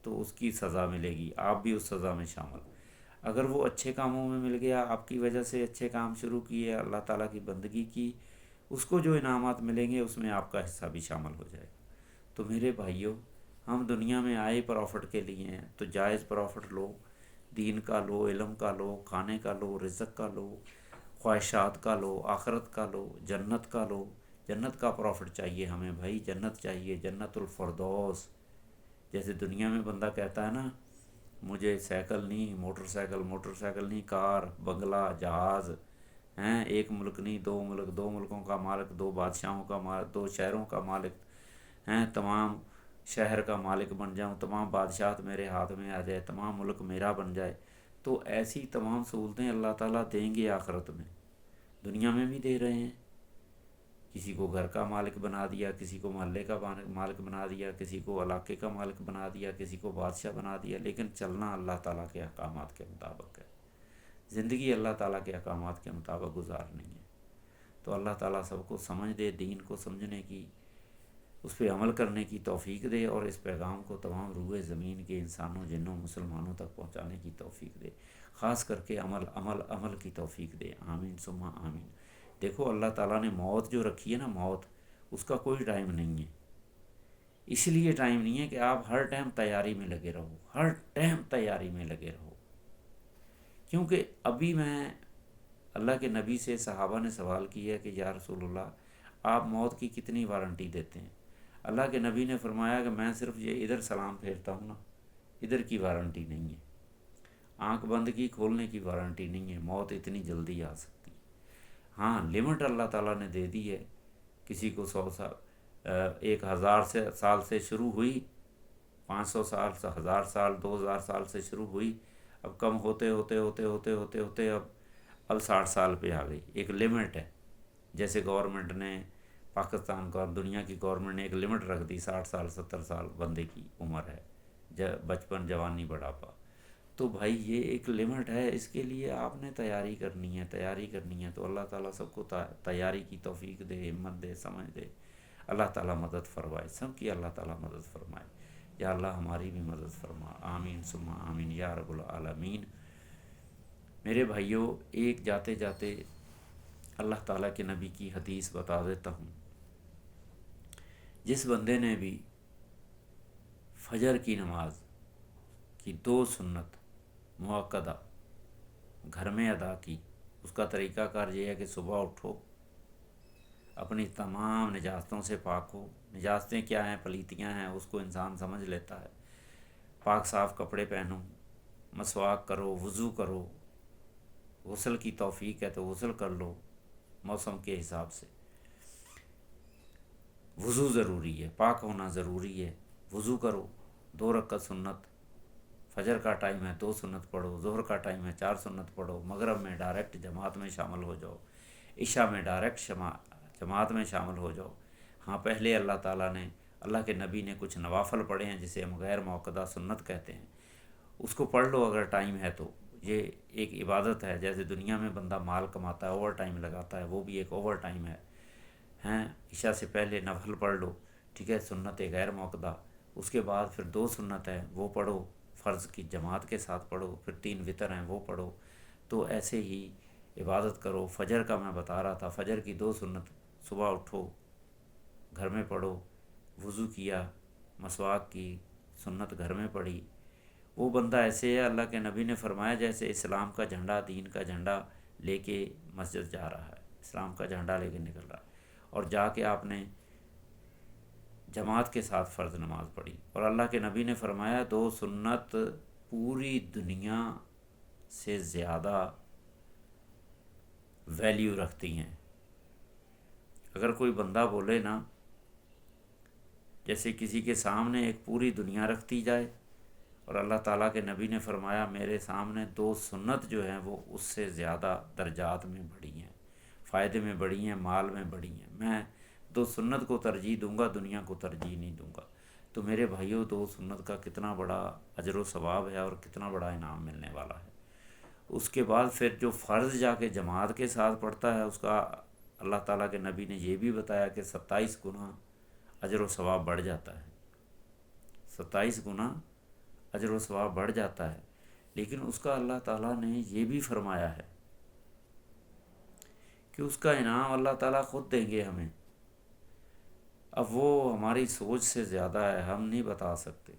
تو اس کی سزا ملے گی، آپ بھی اس سزا میں شامل۔ اگر وہ اچھے کاموں میں مل گیا، آپ کی وجہ سے اچھے کام شروع کیے، اللہ تعالیٰ کی بندگی کی، اس کو جو انعامات ملیں گے اس میں آپ کا حصہ بھی شامل ہو جائے گا۔ تو میرے بھائیوں، ہم دنیا میں آئے پروفٹ کے لیے ہیں، تو جائز پروفٹ لو، دین کا لو، علم کا لو، کھانے کا لو، رزق کا لو، خواہشات کا لو، آخرت کا لو، جنت کا لو۔ جنت کا پروفٹ چاہیے ہمیں بھائی، جنت چاہیے، جنت الفردوس۔ جیسے دنیا میں بندہ کہتا ہے نا، مجھے سائیکل نہیں، موٹر سائیکل نہیں، کار، بنگلہ، جہاز ہیں، ایک ملک نہیں، دو ملک، دو ملکوں کا مالک، دو بادشاہوں کا مالک، دو شہروں کا مالک ہیں، تمام شہر کا مالک بن جاؤں، تمام بادشاہت میرے ہاتھ میں آ جائے، تمام ملک میرا بن جائے۔ تو ایسی تمام سہولتیں اللہ تعالیٰ دیں گے آخرت میں، دنیا میں بھی دے رہے ہیں۔ کسی کو گھر کا مالک بنا دیا، کسی کو محلے کا مالک بنا دیا، کسی کو علاقے کا مالک بنا دیا، کسی کو بادشاہ بنا دیا، لیکن چلنا اللہ تعالیٰ کے احکامات کے مطابق ہے، زندگی اللہ تعالیٰ کے احکامات کے مطابق گزارنی ہے۔ تو اللہ تعالیٰ سب کو سمجھ دے، دین کو سمجھنے کی، اس پہ عمل کرنے کی توفیق دے، اور اس پیغام کو تمام روئے زمین کے انسانوں، جنوں، مسلمانوں تک پہنچانے کی توفیق دے، خاص کر کے عمل عمل عمل کی توفیق دے۔ آمین ثم آمین۔ دیکھو اللہ تعالیٰ نے موت جو رکھی ہے نا، موت، اس کا کوئی ٹائم نہیں ہے۔ اس لیے ٹائم نہیں ہے کہ آپ ہر ٹائم تیاری میں لگے رہو، ہر ٹائم تیاری میں لگے رہو۔ کیونکہ ابھی میں، اللہ کے نبی سے صحابہ نے سوال کیا کہ یا رسول اللہ، آپ موت کی کتنی وارنٹی دیتے ہیں؟ اللہ کے نبی نے فرمایا کہ میں صرف یہ ادھر سلام پھیرتا ہوں نا، ادھر کی وارنٹی نہیں ہے، آنکھ بند کی کھولنے کی وارنٹی نہیں ہے، موت اتنی جلدی آ سکتی۔ ہاں، لمٹ اللہ تعالیٰ نے دے دی ہے، کسی کو 100 سال، 1000 سال سے شروع ہوئی، 500 سال، 1000 سال، 2000 سال سے شروع ہوئی، اب کم ہوتے ہوتے ہوتے ہوتے ہوتے ہوتے اب 60 سال پہ آ گئی۔ ایک لمٹ ہے، جیسے گورنمنٹ نے، پاکستان کو، دنیا کی گورنمنٹ نے ایک لمٹ رکھ دی، 60 سال 70 سال بندے کی عمر ہے، بچپن، جوانی، بڑھاپا۔ تو بھائی یہ ایک لمٹ ہے، اس کے لیے آپ نے تیاری کرنی ہے، تیاری کرنی ہے۔ تو اللہ تعالیٰ سب کو تیاری کی توفیق دے، ہمت دے، سمجھ دے۔ اللہ تعالیٰ مدد فرمائے، سب کی اللہ تعالیٰ مدد فرمائے۔ یا اللہ ہماری بھی مدد فرما، آمین ثم آمین یا رب العالمین۔ میرے بھائیوں، ایک جاتے جاتے اللہ تعالیٰ کے نبی کی حدیث بتا دیتا ہوں۔ جس بندے نے بھی فجر کی نماز کی 2 سنت مؤکدہ گھر میں ادا کی، اس کا طریقہ کار یہ ہے کہ صبح اٹھو، اپنی تمام نجاستوں سے پاک ہو۔ نجاستیں کیا ہیں؟ پلیتیاں ہیں، اس کو انسان سمجھ لیتا ہے۔ پاک صاف کپڑے پہنو، مسواک کرو، وضو کرو، غسل کی توفیق ہے تو غسل کر لو موسم کے حساب سے۔ وضو ضروری ہے، پاک ہونا ضروری ہے، وضو کرو، 2 رکعت سنت، فجر کا ٹائم ہے 2 سنت پڑھو، ظہر کا ٹائم ہے 4 سنت پڑھو، مغرب میں ڈائریکٹ جماعت میں شامل ہو جاؤ، عشاء میں ڈائریکٹ جماعت میں شامل ہو جاؤ۔ ہاں، پہلے اللہ تعالیٰ نے، اللہ کے نبی نے کچھ نوافل پڑھے ہیں جسے ہم غیر موقدہ سنت کہتے ہیں، اس کو پڑھ لو اگر ٹائم ہے تو۔ یہ ایک عبادت ہے، جیسے دنیا میں بندہ مال کماتا ہے، اوور ٹائم لگاتا ہے، وہ بھی ایک اوور ٹائم ہے۔ ہیں، عشاء سے پہلے نفل پڑھ لو، ٹھیک ہے، سنت غیر موقدہ۔ اس کے بعد پھر 2 سنت ہیں وہ پڑھو، فرض کی جماعت کے ساتھ پڑھو، پھر 3 وتر ہیں وہ پڑھو۔ تو ایسے ہی عبادت کرو۔ فجر کا میں بتا رہا تھا، فجر کی 2 سنت، صبح اٹھو، گھر میں پڑھو، وضو کیا، مسواک کی، سنت گھر میں پڑھی۔ وہ بندہ ایسے ہے، اللہ کے نبی نے فرمایا جیسے اسلام کا جھنڈا، دین کا جھنڈا لے کے مسجد جا رہا ہے، اسلام کا جھنڈا لے کے نکل رہا ہے، اور جا کے آپ نے جماعت کے ساتھ فرض نماز پڑھی، اور اللہ کے نبی نے فرمایا 2 سنت پوری دنیا سے زیادہ ویلیو رکھتی ہیں۔ اگر کوئی بندہ بولے نا، جیسے کسی کے سامنے ایک پوری دنیا رکھ دی جائے، اور اللہ تعالیٰ کے نبی نے فرمایا میرے سامنے 2 سنت جو ہیں وہ اس سے زیادہ درجات میں بڑھی ہیں، فائدے میں بڑھی ہیں، مال میں بڑھی ہیں، میں 2 سنت کو ترجیح دوں گا، دنیا کو ترجیح نہیں دوں گا۔ تو میرے بھائیوں، 2 سنت کا کتنا بڑا اجر و ثواب ہے اور کتنا بڑا انعام ملنے والا ہے۔ اس کے بعد پھر جو فرض جا کے جماعت کے ساتھ پڑھتا ہے، اس کا اللہ تعالیٰ کے نبی نے یہ بھی بتایا کہ 27 گنا اجر و ثواب بڑھ جاتا ہے، 27 گنا اجر و ثواب بڑھ جاتا ہے۔ لیکن اس کا اللہ تعالیٰ نے یہ بھی فرمایا ہے کہ اس کا انعام اللہ تعالیٰ خود دیں گے ہمیں۔ اب وہ ہماری سوچ سے زیادہ ہے، ہم نہیں بتا سکتے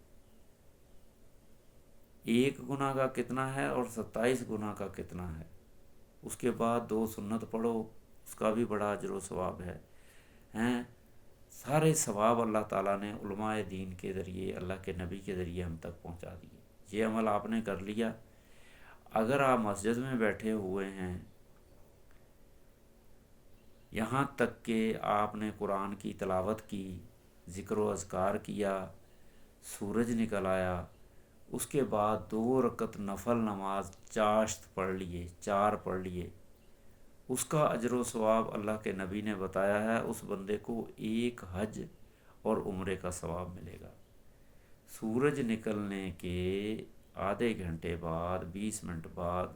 1 گنا کا کتنا ہے اور 27 گنا کا کتنا ہے۔ اس کے بعد 2 سنت پڑھو، اس کا بھی بڑا اجر و ثواب ہے ہیں۔ سارے ثواب اللہ تعالیٰ نے علماء دین کے ذریعے، اللہ کے نبی کے ذریعے ہم تک پہنچا دیے۔ یہ عمل آپ نے کر لیا۔ اگر آپ مسجد میں بیٹھے ہوئے ہیں، یہاں تک کہ آپ نے قرآن کی تلاوت کی، ذکر و اذکار کیا، سورج نکل آیا، اس کے بعد 2 رکعت نفل نماز چاشت پڑھ لیے، 4 پڑھ لیے، اس کا اجر و ثواب اللہ کے نبی نے بتایا ہے اس بندے کو 1 حج اور عمرے کا ثواب ملے گا۔ سورج نکلنے کے آدھے گھنٹے بعد، 20 منٹ بعد،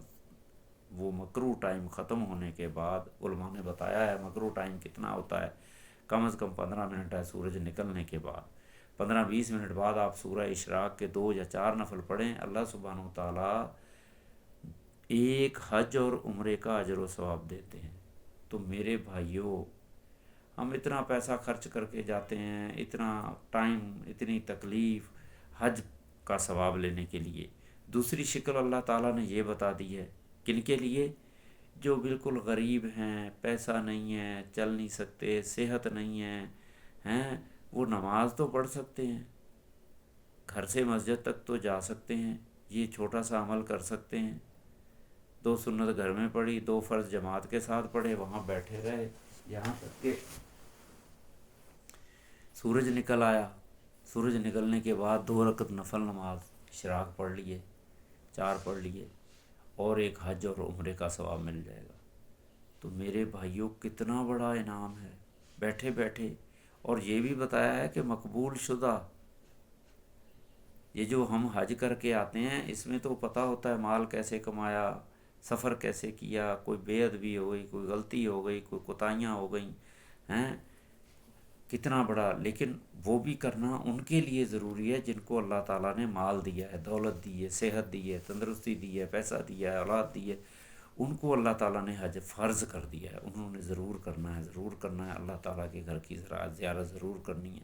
وہ مکروہ ٹائم ختم ہونے کے بعد، علماء نے بتایا ہے مکروہ ٹائم کتنا ہوتا ہے، کم از کم 15 منٹ ہے سورج نکلنے کے بعد۔ 15-20 منٹ بعد آپ سورہ اشراق کے 2 یا 4 نفل پڑھیں، اللہ سبحانہ و تعالیٰ 1 حج اور عمرے کا اجر و ثواب دیتے ہیں۔ تو میرے بھائیوں، ہم اتنا پیسہ خرچ کر کے جاتے ہیں، اتنا ٹائم، اتنی تکلیف حج کا ثواب لینے کے لیے۔ دوسری شکل اللہ تعالیٰ نے یہ بتا دی ہے، کن کے لیے؟ جو بالکل غریب ہیں، پیسہ نہیں ہے، چل نہیں سکتے، صحت نہیں ہے، ہیں، وہ نماز تو پڑھ سکتے ہیں، گھر سے مسجد تک تو جا سکتے ہیں، یہ چھوٹا سا عمل کر سکتے ہیں۔ 2 سنت گھر میں پڑھی، 2 فرض جماعت کے ساتھ پڑھے، وہاں بیٹھے رہے، یہاں تک کہ سورج نکل آیا۔ سورج نکلنے کے بعد 2 رکعت نفل نماز اشراق پڑھ لیے، 4 پڑھ لیے، اور 1 حج اور عمرے کا ثواب مل جائے گا۔ تو میرے بھائیوں، کتنا بڑا انعام ہے بیٹھے بیٹھے۔ اور یہ بھی بتایا ہے کہ مقبول شدہ، یہ جو ہم حج کر کے آتے ہیں، اس میں تو پتہ ہوتا ہے مال کیسے کمایا، سفر کیسے کیا، کوئی بے ادبی ہو گئی، کوئی غلطی ہو گئی، کوئی کوتاہیاں ہو گئیں، ہیں، کتنا بڑا۔ لیکن وہ بھی کرنا ان کے لیے ضروری ہے جن کو اللہ تعالیٰ نے مال دیا ہے، دولت دی ہے، صحت دی ہے، تندرستی دی ہے، پیسہ دیا ہے، اولاد دی ہے، ان کو اللہ تعالیٰ نے حج فرض کر دیا ہے، انہوں نے ضرور کرنا ہے، ضرور کرنا ہے، اللہ تعالیٰ کے گھر کی زیارت ضرور کرنی ہے۔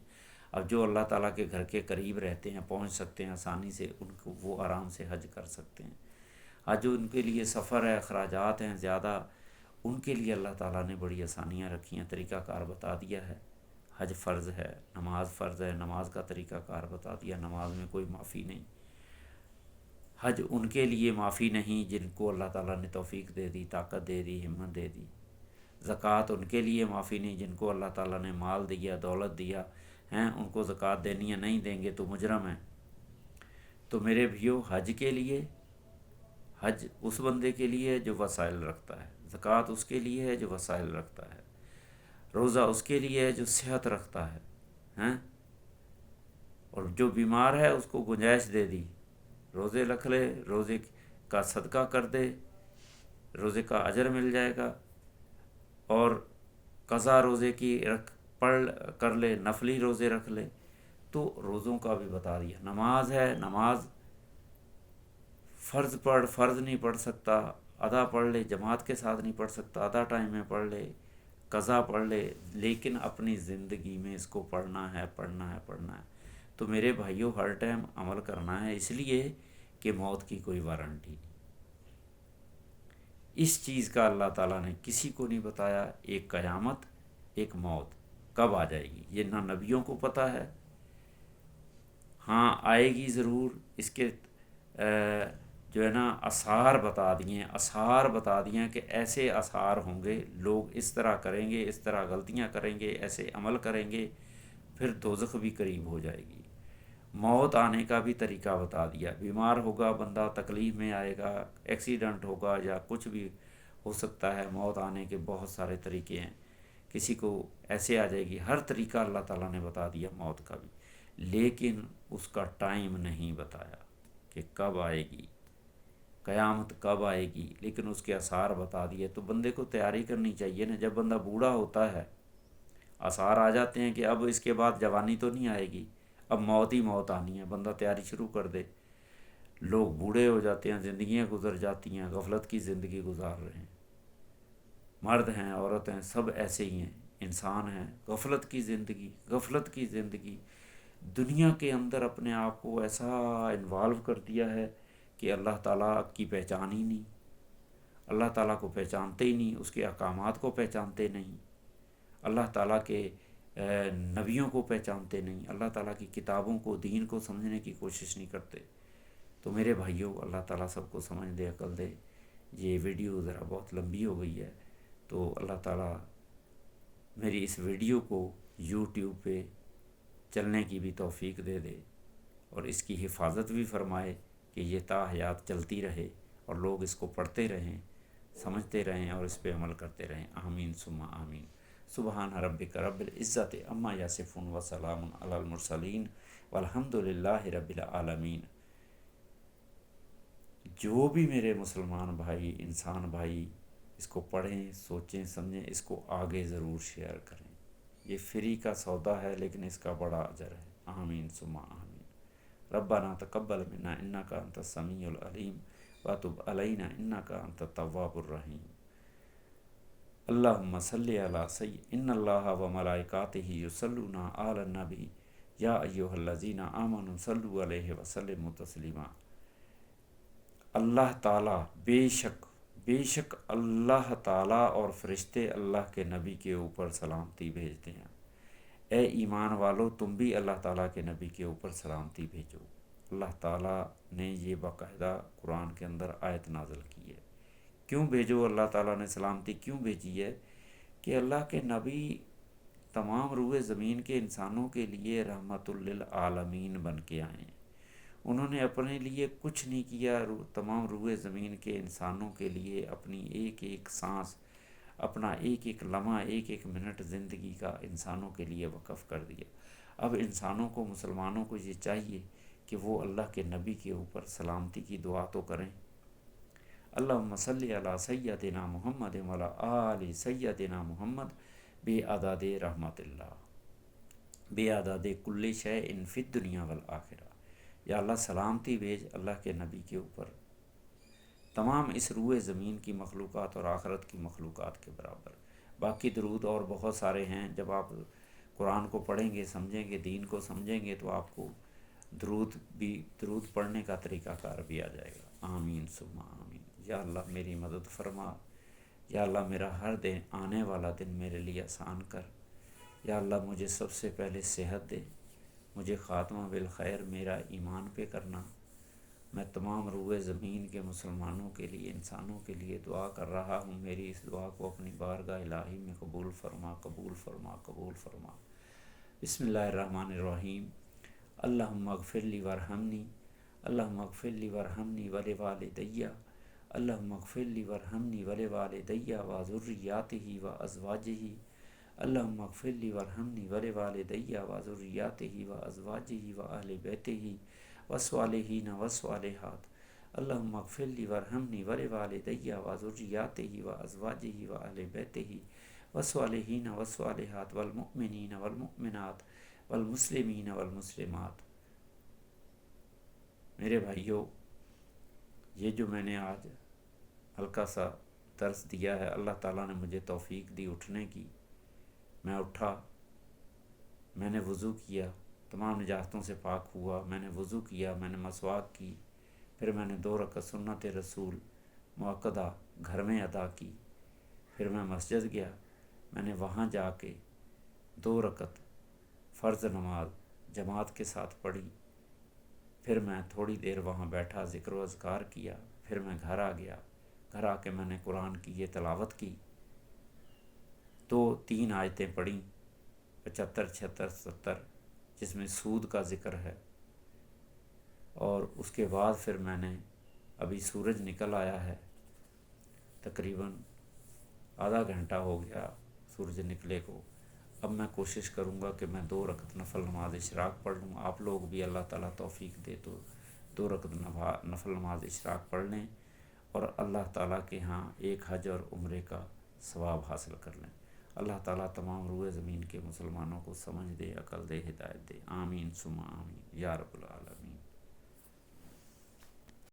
اب جو اللہ تعالیٰ کے گھر کے قریب رہتے ہیں، پہنچ سکتے ہیں آسانی سے، ان کو وہ آرام سے حج کر سکتے ہیں۔ آج جو ان کے لیے سفر ہے، اخراجات ہیں زیادہ، ان کے لیے اللہ تعالیٰ نے بڑی آسانیاں رکھی ہیں، طریقہ کار بتا دیا ہے۔ حج فرض ہے، نماز فرض ہے، نماز کا طریقہ کار بتا دیا، نماز میں کوئی معافی نہیں۔ حج ان کے لیے معافی نہیں جن کو اللہ تعالیٰ نے توفیق دے دی، طاقت دے دی، ہمت دے دی۔ زکوٰۃ ان کے لیے معافی نہیں جن کو اللہ تعالیٰ نے مال دیا، دولت دیا، ہیں، ان کو زکوٰۃ دینی ہے، نہیں دیں گے تو مجرم ہیں۔ تو میرے بھائیو، حج کے لیے، حج اس بندے کے لیے ہے جو وسائل رکھتا ہے، زکوٰۃ اس کے لیے ہے جو وسائل رکھتا ہے، روزہ اس کے لیے ہے جو صحت رکھتا ہے، ہیں، اور جو بیمار ہے اس کو گنجائش دے دی، روزے رکھ لے، روزے کا صدقہ کر دے، روزے کا اجر مل جائے گا، اور قضا روزے کی پڑھ کر لے، نفلی روزے رکھ لے۔ تو روزوں کا بھی بتا دیا۔ نماز ہے، نماز فرض پڑھ، فرض نہیں پڑھ سکتا، آدھا پڑھ لے، جماعت کے ساتھ نہیں پڑھ سکتا، آدھا ٹائم میں پڑھ لے، قضا پڑھ لے، لیکن اپنی زندگی میں اس کو پڑھنا ہے، پڑھنا ہے، پڑھنا ہے۔ تو میرے بھائیوں، ہر ٹائم عمل کرنا ہے، اس لیے کہ موت کی کوئی وارنٹی نہیں۔ اس چیز کا اللہ تعالیٰ نے کسی کو نہیں بتایا، ایک قیامت، ایک موت کب آ جائے گی یہ نہ نبیوں کو پتہ ہے، ہاں آئے گی ضرور، اس کے جو ہے نا آثار بتا دیے، آثار بتا دیے کہ ایسے آثار ہوں گے، لوگ اس طرح کریں گے، اس طرح غلطیاں کریں گے، ایسے عمل کریں گے، پھر دوزخ بھی قریب ہو جائے گی۔ موت آنے کا بھی طریقہ بتا دیا، بیمار ہوگا بندہ، تکلیف میں آئے گا، ایکسیڈنٹ ہوگا یا کچھ بھی ہو سکتا ہے، موت آنے کے بہت سارے طریقے ہیں، کسی کو ایسے آ جائے گی، ہر طریقہ اللہ تعالیٰ نے بتا دیا موت کا بھی، لیکن اس کا ٹائم نہیں بتایا کہ کب آئے گی، قیامت کب آئے گی، لیکن اس کے آثار بتا دیے۔ تو بندے کو تیاری کرنی چاہیے نا، جب بندہ بوڑھا ہوتا ہے آثار آ جاتے ہیں کہ اب اس کے بعد جوانی تو نہیں آئے گی، اب موت ہی موت آنی ہے، بندہ تیاری شروع کر دے۔ لوگ بوڑھے ہو جاتے ہیں، زندگیاں گزر جاتی ہیں، غفلت کی زندگی گزار رہے ہیں، مرد ہیں عورت ہیں سب ایسے ہی ہیں، انسان ہیں، غفلت کی زندگی، غفلت کی زندگی، دنیا کے اندر اپنے آپ کو ایسا انوالو کر دیا ہے کہ اللہ تعالیٰ کی پہچان ہی نہیں، اللہ تعالیٰ کو پہچانتے ہی نہیں، اس کے احکامات کو پہچانتے نہیں، اللہ تعالیٰ کے نبیوں کو پہچانتے نہیں، اللہ تعالیٰ کی کتابوں کو، دین کو سمجھنے کی کوشش نہیں کرتے۔ تو میرے بھائیوں، اللہ تعالیٰ سب کو سمجھ دے، عقل دے۔ یہ ویڈیو ذرا بہت لمبی ہو گئی ہے، تو اللہ تعالیٰ میری اس ویڈیو کو یوٹیوب پہ چلنے کی بھی توفیق دے دے، اور اس کی حفاظت بھی فرمائے کہ یہ تا حیات چلتی رہے اور لوگ اس کو پڑھتے رہیں، سمجھتے رہیں اور اس پہ عمل کرتے رہیں۔ آمین ثم آمین۔ سبحان ربک رب العزت عما یصفون وسلام علی المرسلین والحمد للہ رب العالمین۔ جو بھی میرے مسلمان بھائی، انسان بھائی اس کو پڑھیں، سوچیں، سمجھیں، اس کو آگے ضرور شیئر کریں۔ یہ فری کا سودا ہے لیکن اس کا بڑا اجر ہے۔ آمین ثم آمین۔ ربنا تقبل منا انک انت السمیع العلیم وتب علینا انک انت التواب الرحیم۔ اللہم صلی علی ان اللہ و ملائکاتہ یصلون علی النبی یا ایھا الذین آمنوا صلوا علیہ وسلموا تسلیما۔ اللہ تعالیٰ بے شک اللہ تعالیٰ اور فرشتے اللہ کے نبی کے اوپر سلامتی بھیجتے ہیں۔ اے ایمان والو، تم بھی اللہ تعالیٰ کے نبی کے اوپر سلامتی بھیجو۔ اللہ تعالیٰ نے یہ باقاعدہ قرآن کے اندر آیت نازل کی ہے۔ کیوں بھیجو؟ اللہ تعالیٰ نے سلامتی کیوں بھیجی ہے؟ کہ اللہ کے نبی تمام روئے زمین کے انسانوں کے لیے رحمت للعالمین بن کے آئے ہیں۔ انہوں نے اپنے لیے کچھ نہیں کیا، تمام روئے زمین کے انسانوں کے لیے اپنی ایک ایک سانس، اپنا ایک ایک لمحہ، ایک ایک منٹ زندگی کا انسانوں کے لیے وقف کر دیا۔ اب انسانوں کو، مسلمانوں کو یہ چاہیے کہ وہ اللہ کے نبی کے اوپر سلامتی کی دعا تو کریں۔ اللہم صلی علی سیدنا محمد وعلی آل سیدنا محمد بے عدد رحمت اللہ، بے عدد کل شیء فی الدنیا والآخرہ۔ یا اللہ سلامتی بھیج اللہ کے نبی کے اوپر، تمام اس روئے زمین کی مخلوقات اور آخرت کی مخلوقات کے برابر۔ باقی درود اور بہت سارے ہیں، جب آپ قرآن کو پڑھیں گے، سمجھیں گے، دین کو سمجھیں گے، تو آپ کو درود پڑھنے کا طریقہ کار بھی آ جائے گا۔ آمین ثم آمین۔ یا اللہ میری مدد فرما، یا اللہ میرا ہر دن آنے والا دن میرے لیے آسان کر، یا اللہ مجھے سب سے پہلے صحت دے، مجھے خاتمہ بالخیر میرا ایمان پہ کرنا۔ میں تمام روئے زمین کے مسلمانوں کے لیے، انسانوں کے لیے دعا کر رہا ہوں، میری اس دعا کو اپنی بارگاہ الہی میں قبول فرما، قبول فرما، قبول فرما۔ بسم اللہ الرحمن الرحیم۔ اللہم اغفر لی ورحمنی، اللہم اغفر لی ورحمنی ولوالدی، اللہم اغفر لی ورحمنی ولوالدی وذریاتہ وازواجہ، اللہم اغفر لی ورحمنی ولوالدی وذریاتہ وازواجہ واہل بیتہ والصالحین والصالحات، اللہم اغفر لی ورحمنی ولوالدی وذریاتہ وازواجہ واہل بیتہ والصالحین والصالحات والمؤمنین والمؤمنات والمسلمین والمسلمات۔ میرے بھائیوں، یہ جو میں نے آج ہلکا سا درس دیا ہے، اللہ تعالیٰ نے مجھے توفیق دی اٹھنے کی۔ میں اٹھا، میں نے وضو کیا، تمام نجاستوں سے پاک ہوا، میں نے وضو کیا، میں نے مسواک کی، پھر میں نے 2 رکعت سنت رسول مؤکدہ گھر میں ادا کی۔ پھر میں مسجد گیا، میں نے وہاں جا کے 2 رکعت فرض نماز جماعت کے ساتھ پڑھی۔ پھر میں تھوڑی دیر وہاں بیٹھا، ذکر و اذکار کیا۔ پھر میں گھر آ گیا، گھر آ کے میں نے قرآن کی یہ تلاوت کی، 3 آیتیں پڑھیں، 75 76 70، جس میں سود کا ذکر ہے۔ اور اس کے بعد پھر میں نے، ابھی سورج نکل آیا ہے، تقریباً آدھا گھنٹہ ہو گیا سورج نکلے کو۔ اب میں کوشش کروں گا کہ میں 2 رکعت نفل نماز اشراق پڑھ لوں۔ آپ لوگ بھی اللہ تعالیٰ توفیق دے تو 2 رکعت نفل نماز اشراق پڑھ لیں، اور اللہ تعالیٰ کے ہاں ایک حج اور عمرے کا ثواب حاصل کر لیں۔ اللہ تعالیٰ تمام روئے زمین کے مسلمانوں کو سمجھ دے، عقل دے، ہدایت دے، آمین ثم آمین یا رب العالمین۔